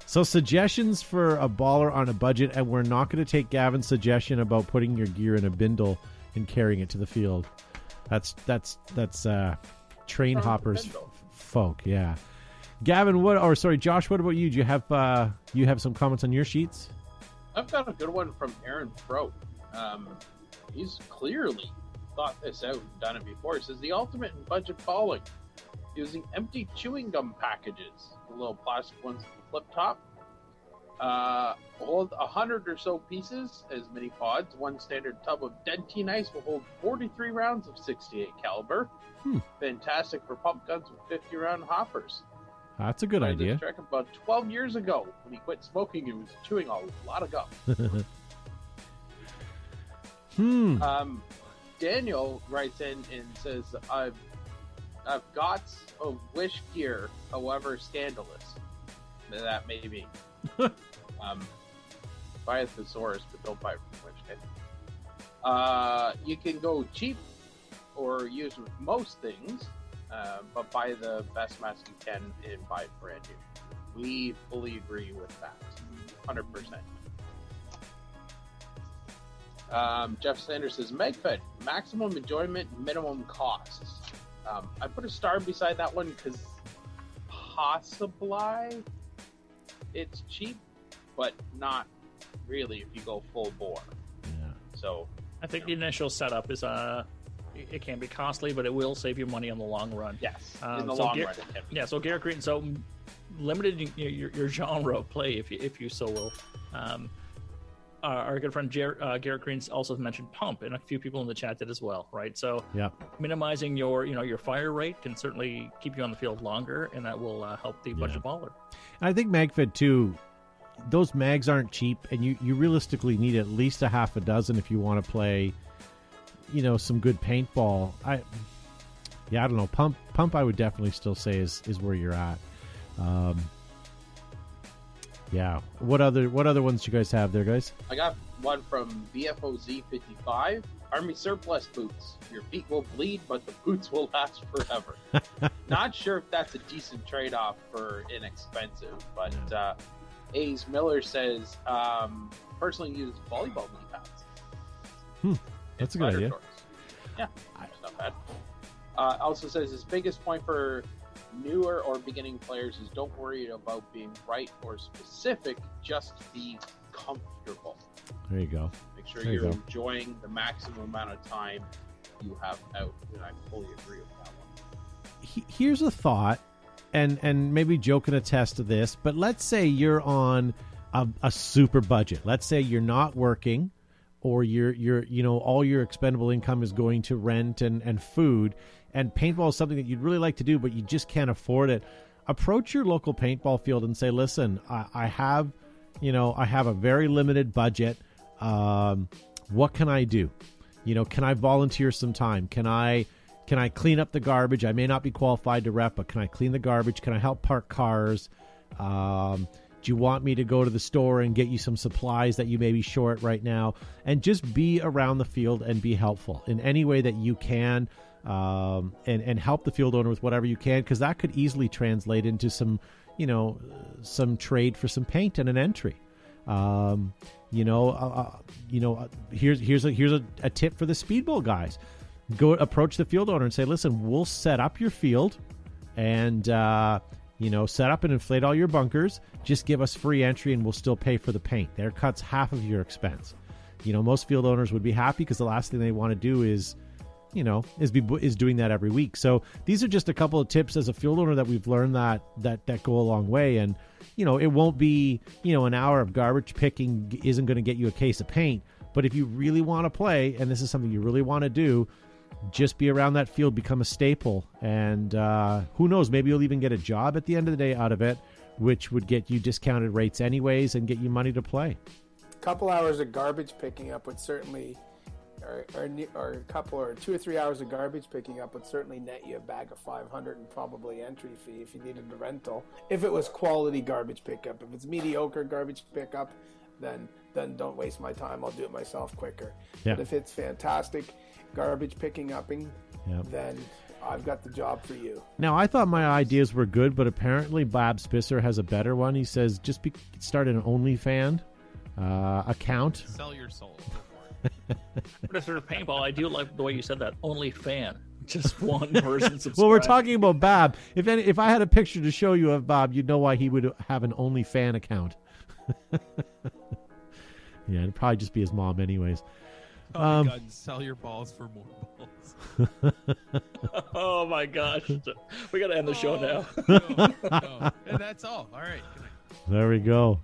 Speaker 1: So suggestions for a baller on a budget, and we're not going to take Gavin's suggestion about putting your gear in a bindle and carrying it to the field. That's train hoppers folk. Yeah. Gavin, Josh, what about you? Do you have some comments on your sheets?
Speaker 3: I've got a good one from Aaron Pro. He's clearly thought this out and done it before. He says the ultimate in budget falling, using empty chewing gum packages, the little plastic ones with the flip top. Hold 100 or so pieces, as many pods. One standard tub of dentine ice will hold 43 rounds of 68 caliber. Fantastic for pump guns with 50 round hoppers.
Speaker 1: That's a good idea.
Speaker 3: This trick about 12 years ago when he quit smoking, he was chewing a lot of gum. Daniel writes in and says, I've got a wish gear, however scandalous that may be. Buy a thesaurus, but don't buy it from Wish. You can go cheap or use with most things, but buy the best mask you can and buy it brand new. We fully agree with that, 100%. Jeff Sanders says, MegFed, maximum enjoyment, minimum costs. I put a star beside that one because possibly it's cheap, but not really if you go full bore.
Speaker 1: Yeah.
Speaker 3: So
Speaker 4: I think the initial setup is it can be costly, but it will save you money in the long run.
Speaker 3: yes, in the long run, it can be.
Speaker 4: Yeah, so Garrett Green, so limited your genre of play, if you so will. Our good friend Garrett Green also mentioned pump, and a few people in the chat did as well, right? So
Speaker 1: yeah,
Speaker 4: minimizing your fire rate can certainly keep you on the field longer, and that will help the budget baller.
Speaker 1: I think MagFed too. Those mags aren't cheap, and you realistically need at least a half a dozen if you want to play, some good paintball. I don't know. Pump I would definitely still say is where you're at. Yeah. What other ones do you guys have there, guys?
Speaker 3: I got one from BFOZ55. Army surplus boots. Your feet will bleed, but the boots will last forever. Not sure if that's a decent trade-off for inexpensive, but A's Miller says personally use volleyball knee pads.
Speaker 1: That's a good idea.
Speaker 3: Shorts. Yeah, it's not bad. Also says his biggest point for newer or beginning players is don't worry about being right or specific, just be comfortable.
Speaker 1: There you go.
Speaker 3: Make sure you're enjoying the maximum amount of time you have out, and I fully agree with that one.
Speaker 1: Here's a thought, and maybe Joe can attest to this, but let's say you're on a super budget. Let's say you're not working, or you're all your expendable income is going to rent and food, and paintball is something that you'd really like to do, but you just can't afford it. Approach your local paintball field and say, listen, I have a very limited budget. What can I do? Can I volunteer some time? Can I clean up the garbage? I may not be qualified to rep, but can I clean the garbage? Can I help park cars? Do you want me to go to the store and get you some supplies that you may be short right now? And just be around the field and be helpful in any way that you can, and help the field owner with whatever you can, because that could easily translate into some trade for some paint and an entry. Here's a tip for the speedball guys. Go approach the field owner and say, listen, we'll set up your field and set up and inflate all your bunkers. Just give us free entry and we'll still pay for the paint. There cuts half of your expense. most field owners would be happy because the last thing they want to do is doing that every week. So these are just a couple of tips as a field owner that we've learned that go a long way. And, it won't be, an hour of garbage picking isn't going to get you a case of paint. But if you really want to play, and this is something you really want to do, just be around that field, become a staple. And who knows, maybe you'll even get a job at the end of the day out of it, which would get you discounted rates anyways and get you money to play.
Speaker 2: A couple hours of garbage picking up would certainly, or a couple or 2 or 3 hours of garbage picking up would certainly net you a bag of 500 and probably entry fee if you needed a rental. If it was quality garbage pickup, if it's mediocre garbage pickup, then don't waste my time. I'll do it myself quicker.
Speaker 1: Yeah.
Speaker 2: But if it's fantastic garbage picking upping, then I've got the job for you.
Speaker 1: Now, I thought my ideas were good, but apparently Bob Spisser has a better one. He says start an OnlyFans account.
Speaker 10: Sell your soul.
Speaker 4: But for paintball, I do like the way you said that. Only fan. Just one person subscribe.
Speaker 1: Well, we're talking about Bob. If I had a picture to show you of Bob, you'd know why he would have an OnlyFans account. Yeah, it'd probably just be his mom anyways.
Speaker 10: Oh my God, sell your balls for more balls.
Speaker 4: Oh my gosh. We got to end the show now.
Speaker 10: No. And that's all. All right.
Speaker 1: There we go.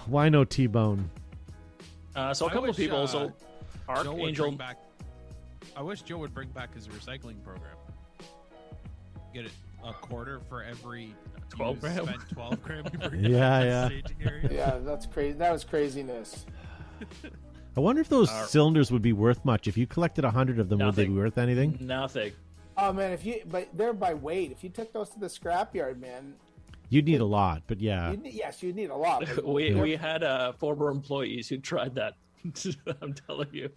Speaker 1: Why no T-Bone?
Speaker 4: So a couple of people. So Archangel.
Speaker 10: I wish Joe would bring back his recycling program. Get it a quarter for every
Speaker 4: 12 gram.
Speaker 10: Spent 12 gram.
Speaker 1: Yeah.
Speaker 2: Yeah, that's crazy. That was craziness.
Speaker 1: I wonder if those cylinders would be worth much. If you collected 100 of them, would they be worth anything?
Speaker 4: Nothing.
Speaker 2: Oh man, but they're by weight. If you took those to the scrapyard, man,
Speaker 1: you'd need a lot. But yeah,
Speaker 2: you'd need a lot.
Speaker 4: We had former employees who tried that. I'm telling you,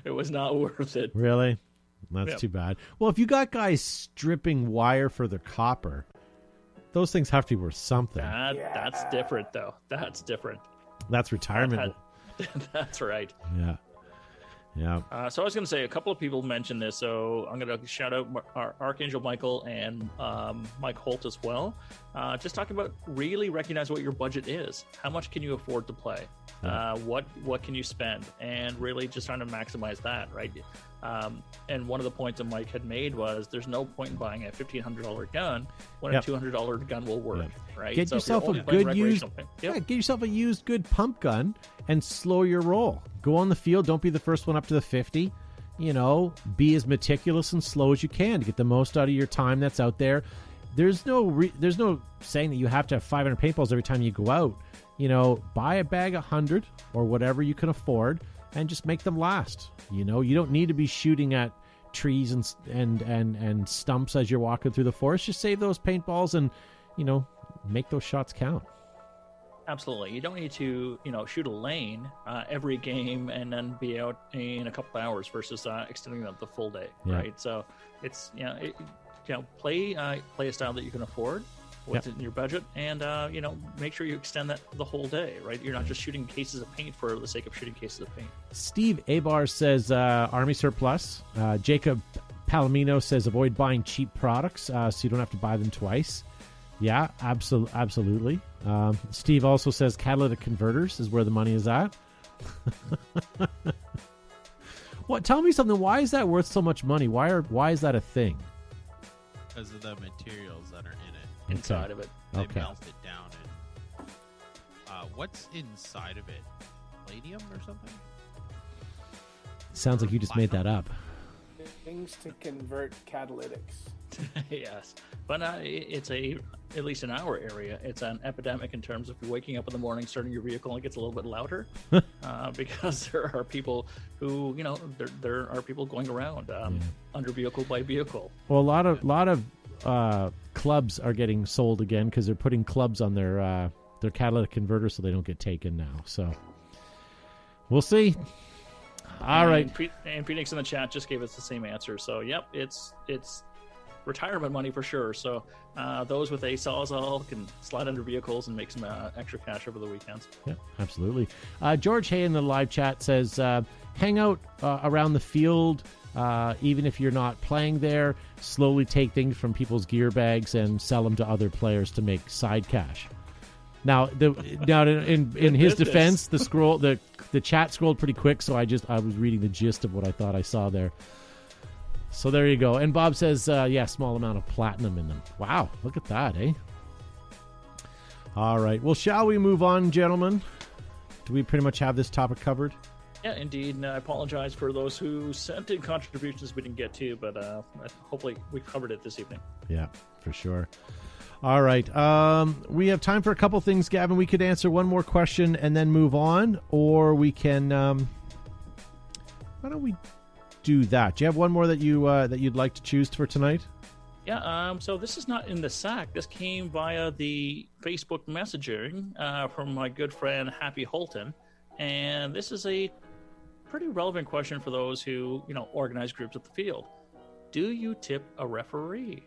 Speaker 4: it was not worth it.
Speaker 1: Really? That's too bad. Well, if you got guys stripping wire for their copper, those things have to be worth something.
Speaker 4: That's different, though. That's different.
Speaker 1: That's retirement.
Speaker 4: That's right.
Speaker 1: Yeah.
Speaker 4: So I was going to say a couple of people mentioned this, so I'm going to shout out Archangel Michael and Mike Holt as well. Just talking about really recognize what your budget is. How much can you afford to play? What can you spend? And really just trying to maximize that, right? And one of the points that Mike had made was there's no point in buying a $1,500 gun when a $200 gun will work, right?
Speaker 1: Get yourself a good used good pump gun and slow your roll. Go on the field. Don't be the first one up to the 50. Be as meticulous and slow as you can to get the most out of your time that's out there. There's no saying that you have to have 500 paintballs every time you go out. Buy a bag of 100 or whatever you can afford and just make them last. You don't need to be shooting at trees and stumps as you're walking through the forest. Just save those paintballs and, make those shots count.
Speaker 4: Absolutely. You don't need to, shoot a lane every game and then be out in a couple hours versus extending the full day, right? So it's, play a style that you can afford, what's in your budget, and, make sure you extend that the whole day, right? You're not just shooting cases of paint for the sake of shooting cases of paint.
Speaker 1: Steve Abar says Army surplus. Jacob Palomino says avoid buying cheap products so you don't have to buy them twice. Yeah, absolutely. Steve also says catalytic converters is where the money is at. What? Tell me something. Why is that worth so much money? Why is that a thing?
Speaker 10: Because of the materials that are in it.
Speaker 4: Inside of it.
Speaker 10: They melt it down. And what's inside of it? Palladium or something?
Speaker 1: Sounds like you just made that up.
Speaker 2: Things to convert catalytics.
Speaker 4: Yes, but it's at least in our area, it's an epidemic in terms of waking up in the morning, starting your vehicle, and it gets a little bit louder because there are people who, there are people going around under vehicle by vehicle.
Speaker 1: Well, a lot of clubs are getting sold again because they're putting clubs on their catalytic converters so they don't get taken now. So we'll see. All right.
Speaker 4: And Phoenix in the chat just gave us the same answer. So, yep, it's retirement money for sure. So those with a Sawzall can slide under vehicles and make some extra cash over the weekends.
Speaker 1: Yeah, absolutely. George Hay in the live chat says, hang out around the field, even if you're not playing there. Slowly take things from people's gear bags and sell them to other players to make side cash. Now, in his defense, the the chat scrolled pretty quick, so I was reading the gist of what I thought I saw there. So there you go. And Bob says, small amount of platinum in them. Wow, look at that, eh? All right. Well, shall we move on, gentlemen? Do we pretty much have this topic covered?
Speaker 4: Yeah, indeed. And I apologize for those who sent in contributions we didn't get to, but hopefully we covered it this evening.
Speaker 1: Yeah, for sure. All right. We have time for a couple things, Gavin. We could answer one more question and then move on, or we can... why don't we do that? Do you have one more that you'd like to choose for tonight?
Speaker 4: Yeah, so this is not in the sack. This came via the Facebook messaging from my good friend Happy Holton. And this is a pretty relevant question for those who, organize groups at the field. Do you tip a referee?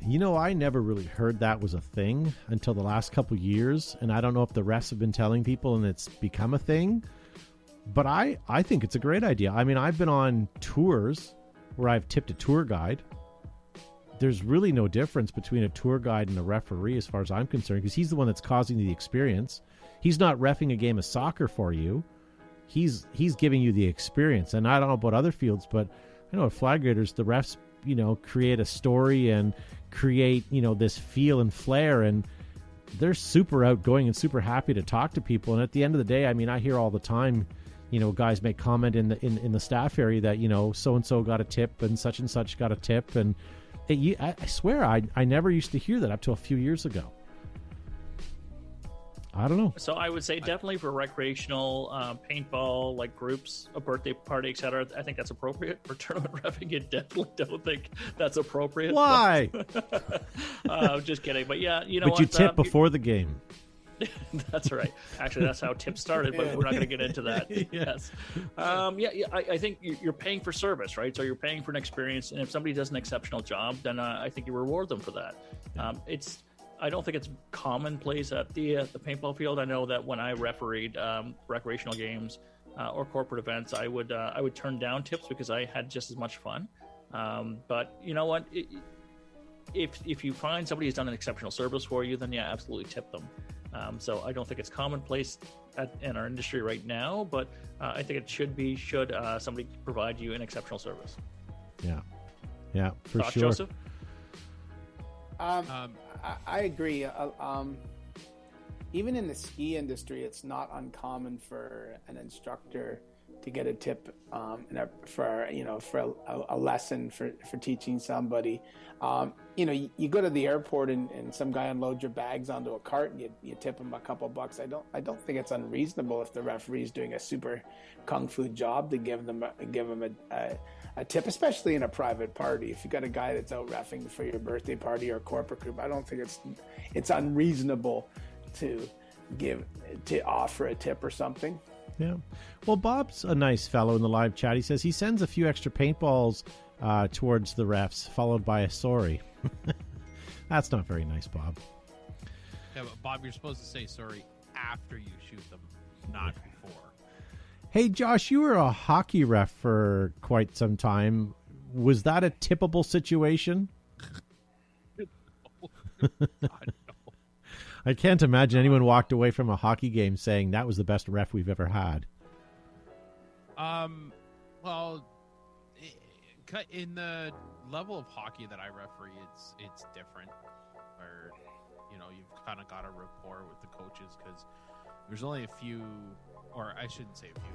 Speaker 1: I never really heard that was a thing until the last couple years. And I don't know if the refs have been telling people and it's become a thing. But I think it's a great idea. I mean, I've been on tours where I've tipped a tour guide. There's really no difference between a tour guide and a referee as far as I'm concerned, because he's the one that's causing the experience. He's not reffing a game of soccer for you. He's giving you the experience. And I don't know about other fields, but I know at flag graders, the refs, create a story and create, this feel and flair, and they're super outgoing and super happy to talk to people. And at the end of the day, I mean, I hear all the time, guys make comment in the staff area that, so-and-so got a tip and such got a tip. And I swear, I never used to hear that up to a few years ago. I don't know.
Speaker 4: So I would say definitely for recreational paintball, like groups, a birthday party, etc. I think that's appropriate. For tournament reffing, you definitely don't think that's appropriate.
Speaker 1: Why?
Speaker 4: Just kidding. But yeah,
Speaker 1: But you tip before the game.
Speaker 4: That's right. Actually, that's how tips started, but we're not going to get into that. Yes. I think you're paying for service, right? So you're paying for an experience, and if somebody does an exceptional job, then I think you reward them for that. I don't think it's commonplace at the paintball field. I know that when I refereed recreational games or corporate events, I would turn down tips because I had just as much fun. But you know what? If you find somebody who's done an exceptional service for you, then yeah, absolutely tip them. So I don't think it's commonplace in our industry right now, but I think it should be should somebody provide you an exceptional service.
Speaker 1: Yeah, for
Speaker 4: Thoughts,
Speaker 1: sure.
Speaker 4: Joseph?
Speaker 2: I agree. Even in the ski industry, it's not uncommon for an instructor to get a tip for a lesson for teaching somebody. You go to the airport and some guy unloads your bags onto a cart and you tip him a couple bucks. I don't think it's unreasonable if the referee is doing a super kung fu job to give him a tip, especially in a private party. If you got a guy that's out reffing for your birthday party or corporate group, I don't think it's unreasonable to offer a tip or something.
Speaker 1: Yeah. Well, Bob's a nice fellow in the live chat. He says he sends a few extra paintballs towards the refs, followed by a sorry. That's not very nice, Bob.
Speaker 10: Yeah, but Bob, you're supposed to say sorry after you shoot them, not before.
Speaker 1: Hey, Josh, you were a hockey ref for quite some time. Was that a tippable situation?
Speaker 10: God, no.
Speaker 1: I can't imagine anyone walked away from a hockey game saying that was the best ref we've ever had.
Speaker 10: Well, in the level of hockey that I referee, it's different. Where you've kind of got a rapport with the coaches because there's only a few, or I shouldn't say a few,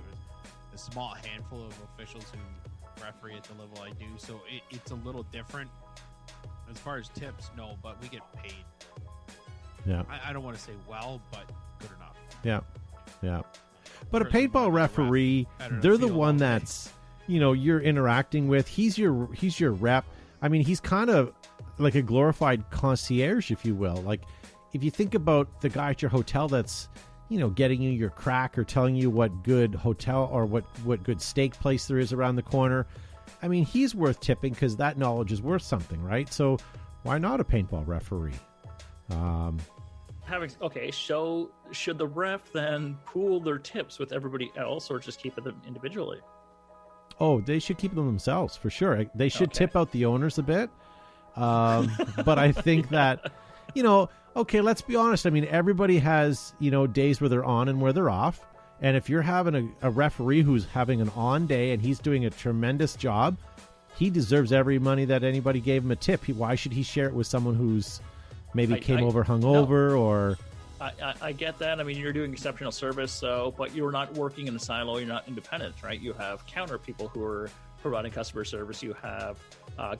Speaker 10: there's a small handful of officials who referee at the level I do. So it's a little different as far as tips. No, but we get paid.
Speaker 1: Yeah.
Speaker 10: I don't want to say well, but good enough.
Speaker 1: Yeah. But a paintball referee, they're the one that's, you're interacting with. He's your rep. I mean, he's kind of like a glorified concierge, if you will. Like, if you think about the guy at your hotel that's, getting you your crack or telling you what good hotel or what good steak place there is around the corner. I mean, he's worth tipping because that knowledge is worth something, right? So why not a paintball referee?
Speaker 4: So should the ref then pool their tips with everybody else or just keep them individually?
Speaker 1: Oh, they should keep them themselves for sure. They should tip out the owners a bit. But I think that, okay, let's be honest. I mean, everybody has, days where they're on and where they're off. And if you're having a referee who's having an on day and he's doing a tremendous job, he deserves every money that anybody gave him a tip. Why should he share it with someone who's maybe came over hungover or...
Speaker 4: I get that. I mean, you're doing exceptional service, but you're not working in a silo. You're not independent, right? You have counter people who are providing customer service. You have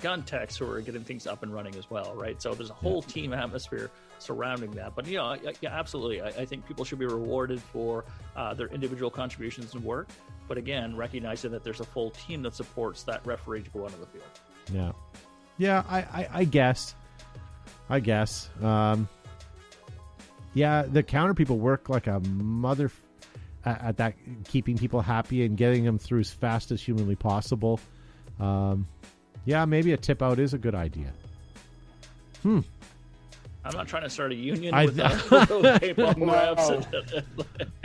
Speaker 4: gun techs who are getting things up and running as well, right? So there's a whole team atmosphere surrounding that. But yeah, absolutely. I think people should be rewarded for their individual contributions and work. But again, recognizing that there's a full team that supports that referee to go onto the field.
Speaker 1: Yeah, I guess. Yeah, the counter people work like a mother at that, keeping people happy and getting them through as fast as humanly possible. Yeah, maybe a tip out is a good idea.
Speaker 4: I'm not trying to start a union with PayPal reps.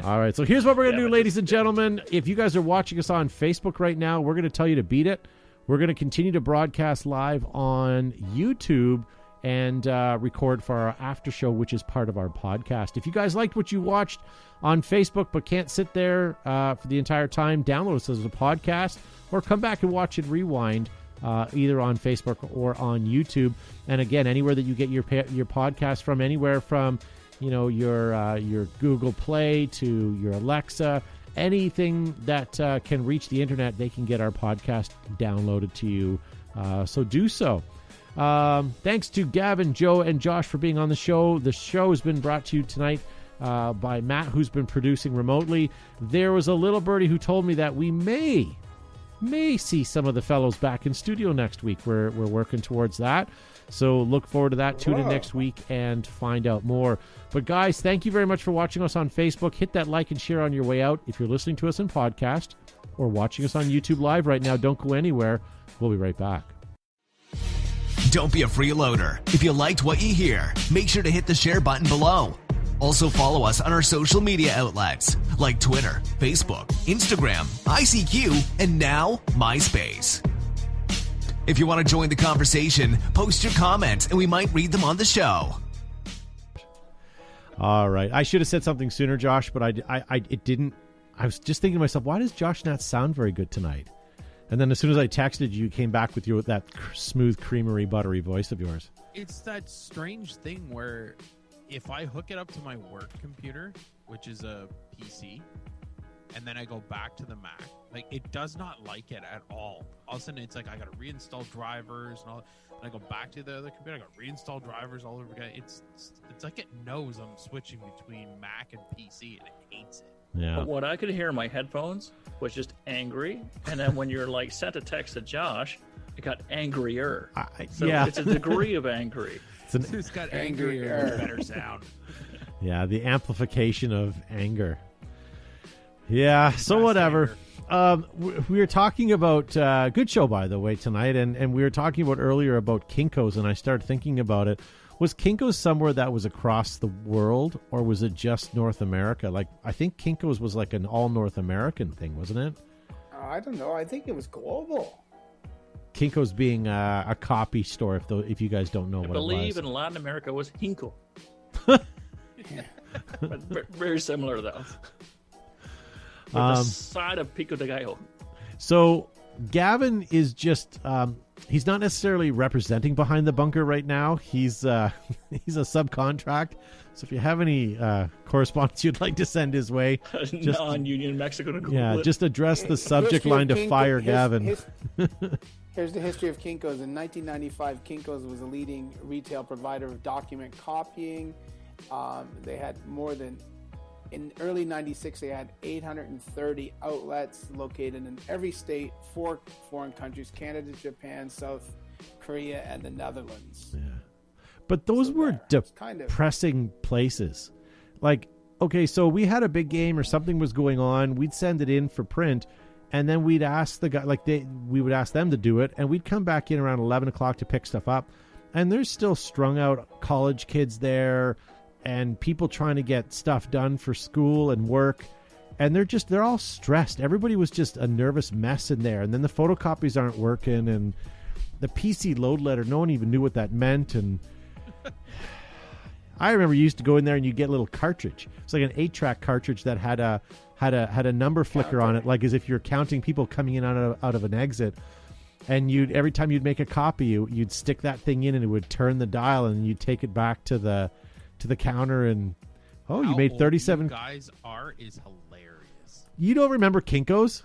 Speaker 1: All right, so here's what we're going to do, ladies and gentlemen. If you guys are watching us on Facebook right now, we're going to tell you to beat it. We're going to continue to broadcast live on YouTube and record for our after show, which is part of our podcast. If you guys liked what you watched on Facebook but can't sit there for the entire time, download us as a podcast or come back and watch it rewind either on Facebook or on YouTube. And again, anywhere that you get your podcast from, anywhere from your Google Play to your Alexa, anything that can reach the internet, they can get our podcast downloaded to you. So do so. Thanks to Gavin, Joe, and Josh for being on the show. The show has been brought to you tonight by Matt, who's been producing remotely. There was a little birdie who told me that we may see some of the fellows back in studio next week. We're working towards that. So look forward to that. Tune in next week and find out more. But guys, thank you very much for watching us on Facebook. Hit that like and share on your way out. If you're listening to us in podcast or watching us on YouTube Live right now, don't go anywhere. We'll be right back.
Speaker 11: Don't be a freeloader. If you liked what you hear, make sure to hit the share button below. Also follow us on our social media outlets like Twitter, Facebook, Instagram, ICQ, and now MySpace. If you want to join the conversation, post your comments and we might read them on the show.
Speaker 1: All right. I should have said something sooner, Josh, but it didn't. I was just thinking to myself, why does Josh not sound very good tonight? And then as soon as I texted you, came back with that smooth, creamery, buttery voice of yours.
Speaker 10: It's that strange thing where if I hook it up to my work computer, which is a PC, and then I go back to the Mac, like it does not like it at all. All of a sudden, it's like I got to reinstall drivers and all. And I go back to the other computer, I got to reinstall drivers all over again. It's like it knows I'm switching between Mac and PC, and it hates it.
Speaker 1: Yeah.
Speaker 4: But what I could hear in my headphones was just angry, and then when you're like sent a text to Josh, it got angrier. It's a degree of angry.
Speaker 10: It's got angrier, better sound.
Speaker 1: Yeah, the amplification of anger. Yeah, so whatever. We were talking about good show, by the way, tonight, and we were talking about earlier about Kinko's, and I started thinking about it. Was Kinko's somewhere that was across the world, or was it just North America? Like, I think Kinko's was like an all North American thing, wasn't it?
Speaker 2: I don't know. I think it was global.
Speaker 1: Kinko's being a copy store, if you guys don't know what it was.
Speaker 4: I believe in Latin America was Hinko. But very similar, though. With the side of Pico de Gallo.
Speaker 1: So Gavin is just he's not necessarily representing Behind the Bunker right now. He's a subcontract. So if you have any correspondence you'd like to send his way, just
Speaker 4: non-union Mexican
Speaker 1: just address the subject line to fire Gavin.
Speaker 2: Here's the history of Kinko's. In 1995, Kinko's was a leading retail provider of document copying. They had in early 96, they had 830 outlets located in every state, 4 foreign countries, Canada, Japan, South Korea, and the Netherlands.
Speaker 1: Yeah. But those were depressing places. Like, okay, so we had a big game or something was going on. We'd send it in for print, and then we'd ask the guy, we would ask them to do it, and we'd come back in around 11 o'clock to pick stuff up. And there's still strung out college kids there, and people trying to get stuff done for school and work, and they're all stressed. Everybody was just a nervous mess in there, and then the photocopies aren't working, and the PC load letter, no one even knew what that meant, and I remember you used to go in there and you get a little cartridge. It's like an 8-track cartridge that had a number flicker on it, like as if you're counting people coming in out of an exit. And every time you'd make a copy, you'd stick that thing in and it would turn the dial, and you'd take it back to the counter and you made 37.
Speaker 10: You guys is hilarious.
Speaker 1: You don't remember Kinko's?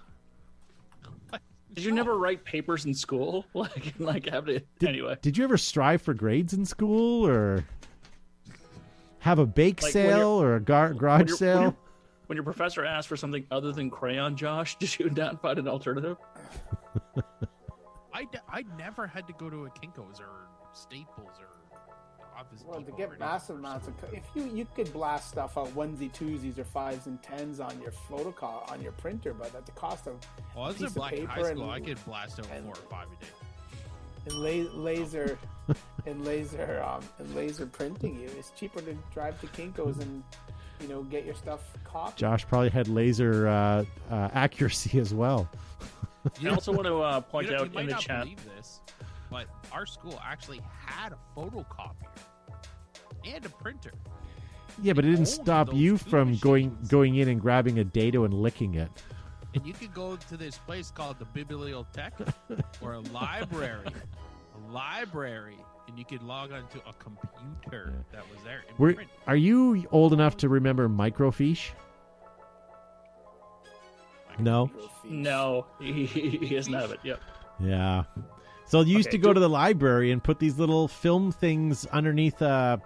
Speaker 4: Did you never write papers in school? Anyway.
Speaker 1: Did you ever strive for grades in school, or have a bake sale or a garage sale?
Speaker 4: When your professor asked for something other than crayon, Josh, did you not find an alternative?
Speaker 10: I never had to go to a Kinko's or Staples or Office Depot.
Speaker 2: To get massive amounts of, if you could blast stuff out onesie twosies or 5s and 10s on your on your printer, but at the cost of
Speaker 10: I was in Black High School. I could blast out 4 or 5 a day.
Speaker 2: And laser printing you. It's cheaper to drive to Kinko's and get your stuff copied.
Speaker 1: Josh probably had laser accuracy as well.
Speaker 4: I also want to point out in the chat.
Speaker 10: Believe this, but our school actually had a photocopier and a printer.
Speaker 1: Yeah, but it didn't stop you from going in and grabbing a dado and licking it.
Speaker 10: And you could go to this place called the Bibliotheque or a library. And you could log onto a computer that was there. And print.
Speaker 1: Are you old enough to remember microfiche? No?
Speaker 4: No, he doesn't have it. Yep.
Speaker 1: Yeah. So you used to go to the library and put these little film things underneath what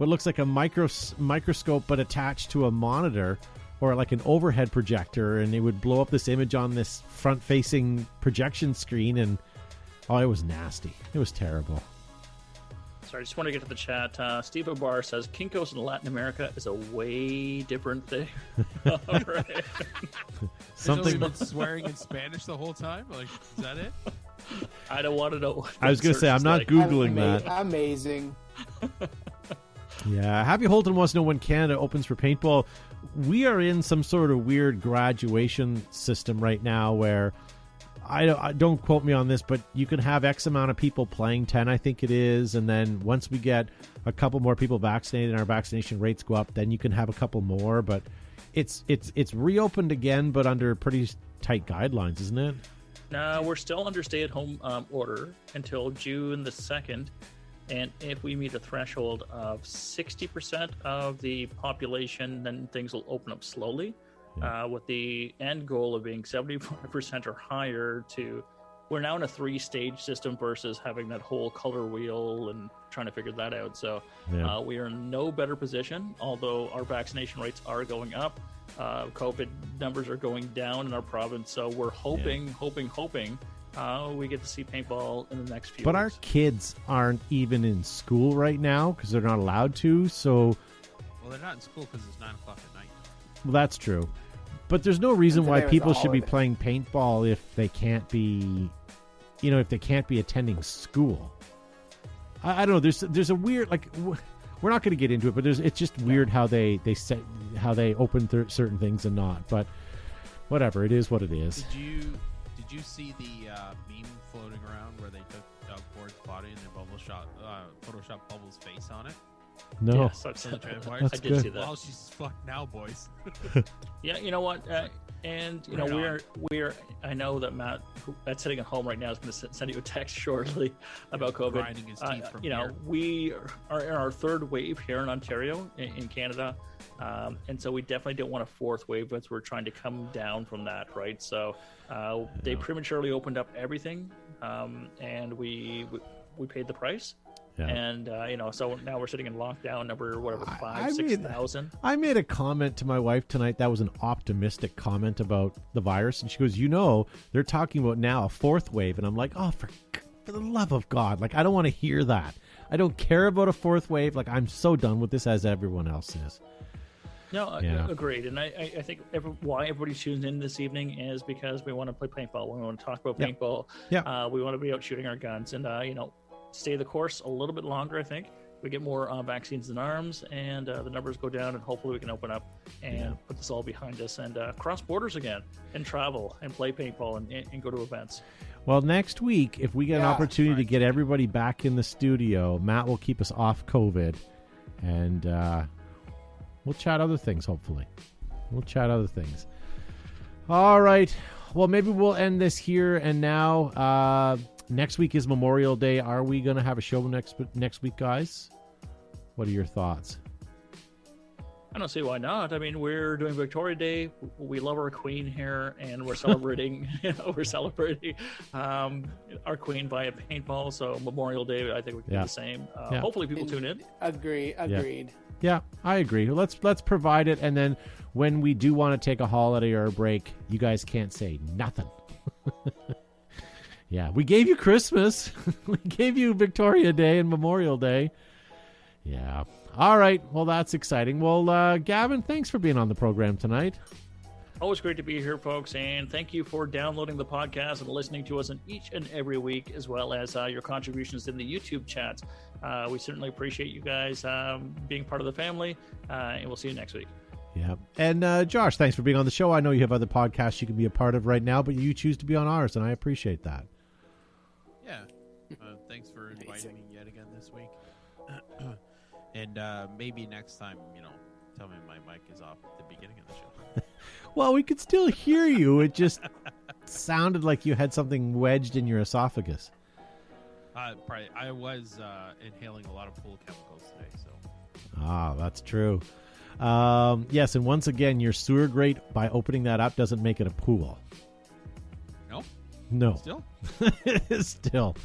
Speaker 1: looks like a microscope but attached to a monitor or like an overhead projector, and it would blow up this image on this front-facing projection screen, and it was nasty. It was terrible.
Speaker 4: Sorry, I just want to get to the chat. Steve O'Barr says Kinko's in Latin America is a way different thing. All right.
Speaker 10: Something been swearing in Spanish the whole time? Like, is that it?
Speaker 4: I don't want to know.
Speaker 1: I was going to say, I'm not Googling that.
Speaker 2: Amazing.
Speaker 1: Yeah. Happy Holton wants to know when Canada opens for paintball. We are in some sort of weird graduation system right now where I don't quote me on this, but you can have X amount of people playing, 10 I think it is, and then once we get a couple more people vaccinated and our vaccination rates go up, then you can have a couple more. But it's reopened again, but under pretty tight guidelines, isn't it?
Speaker 4: No, we're still under stay-at-home order until June the 2nd, and if we meet a threshold of 60% of the population, then things will open up slowly. With the end goal of being 75% or higher we're now in a 3-stage system versus having that whole color wheel and trying to figure that out. So we are in no better position, although our vaccination rates are going up. COVID numbers are going down in our province. So we're hoping we get to see paintball in the next few weeks.
Speaker 1: But our kids aren't even in school right now because they're not allowed to. So,
Speaker 10: well, they're not in school because it's 9 o'clock at night.
Speaker 1: Well, that's true. But there's no reason why people should be playing paintball if they can't be, if they can't be attending school. I don't know. There's a weird, like, we're not going to get into it, but it's just weird how they open certain things and not. But whatever, it is what it is.
Speaker 10: Did you see the meme floating around where they took Doug Ford's body and they Photoshop Bubble's face on it?
Speaker 1: No,
Speaker 4: yes, I did see that.
Speaker 10: Well, she's fucked now, boys.
Speaker 4: Yeah, you know what? And we're. I know that Matt, that's sitting at home right now, is going to send you a text shortly about COVID.
Speaker 10: Grinding his teeth from here.
Speaker 4: We are in our 3rd wave here in Ontario, in Canada, and so we definitely don't want a 4th wave, but we're trying to come down from that, right? So they prematurely opened up everything, and we paid the price. Yeah. And, so now we're sitting in lockdown number, 6,000. I made
Speaker 1: a comment to my wife tonight that was an optimistic comment about the virus. And she goes, they're talking about now a 4th wave. And I'm like, oh, for the love of God. Like, I don't want to hear that. I don't care about a 4th wave. Like, I'm so done with this as everyone else is.
Speaker 4: No, agreed. And I think why everybody tunes in this evening is because we want to play paintball. We want to talk about paintball. Yeah. We want to be out shooting our guns. And, stay the course a little bit longer. I think we get more vaccines in arms, and the numbers go down, and hopefully we can open up and put this all behind us and cross borders again and travel and play paintball and go to events.
Speaker 1: Well, next week, if we get an opportunity to get everybody back in the studio, Matt will keep us off COVID, And we'll chat other things, hopefully. We'll chat other things. All right. Well, maybe we'll end this here and now. Next week is Memorial Day. Are we going to have a show next week, guys? What are your thoughts?
Speaker 4: I don't see why not. I mean, we're doing Victoria Day. We love our queen here, and we're celebrating. We're celebrating our queen via paintball. So Memorial Day, I think we can do the same. Hopefully, people tune in.
Speaker 2: Agreed.
Speaker 1: Yeah, I agree. Let's provide it, and then when we do want to take a holiday or a break, you guys can't say nothing. Yeah, we gave you Christmas. We gave you Victoria Day and Memorial Day. Yeah. All right. Well, that's exciting. Well, Gavin, thanks for being on the program tonight.
Speaker 4: Always great to be here, folks, and thank you for downloading the podcast and listening to us each and every week, as well as your contributions in the YouTube chat. We certainly appreciate you guys being part of the family, and we'll see you next week.
Speaker 1: Yeah. And Josh, thanks for being on the show. I know you have other podcasts you can be a part of right now, but you choose to be on ours, and I appreciate that.
Speaker 10: Yeah. Thanks for inviting me yet again this week. And maybe next time, tell me my mic is off at the beginning of the show.
Speaker 1: Well, we could still hear you. It just sounded like you had something wedged in your esophagus.
Speaker 10: Probably. I was inhaling a lot of pool chemicals today. So.
Speaker 1: Ah, that's true. Yes, and once again, your sewer grate, by opening that up, doesn't make it a pool. No.
Speaker 10: Still?
Speaker 1: Still.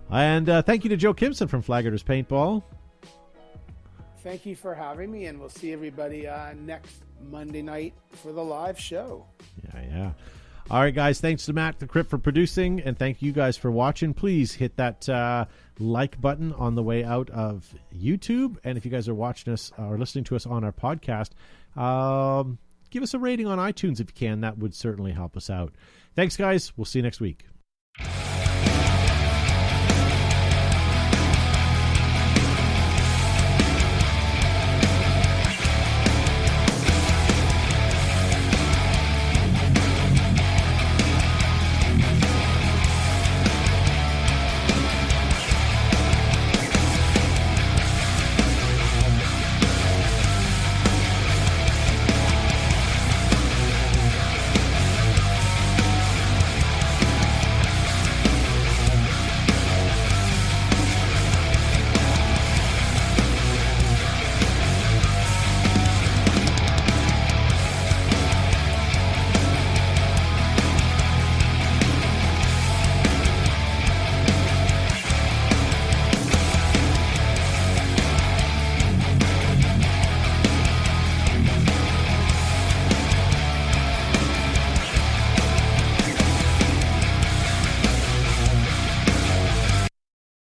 Speaker 1: And thank you to Joe Kimson from Flagger's Paintball.
Speaker 2: Thank you for having me, and we'll see everybody next Monday night for the live show.
Speaker 1: Yeah. All right, guys. Thanks to Matt the Crip for producing, and thank you guys for watching. Please hit that like button on the way out of YouTube, and if you guys are watching us or listening to us on our podcast, give us a rating on iTunes if you can. That would certainly help us out. Thanks, guys. We'll see you next week.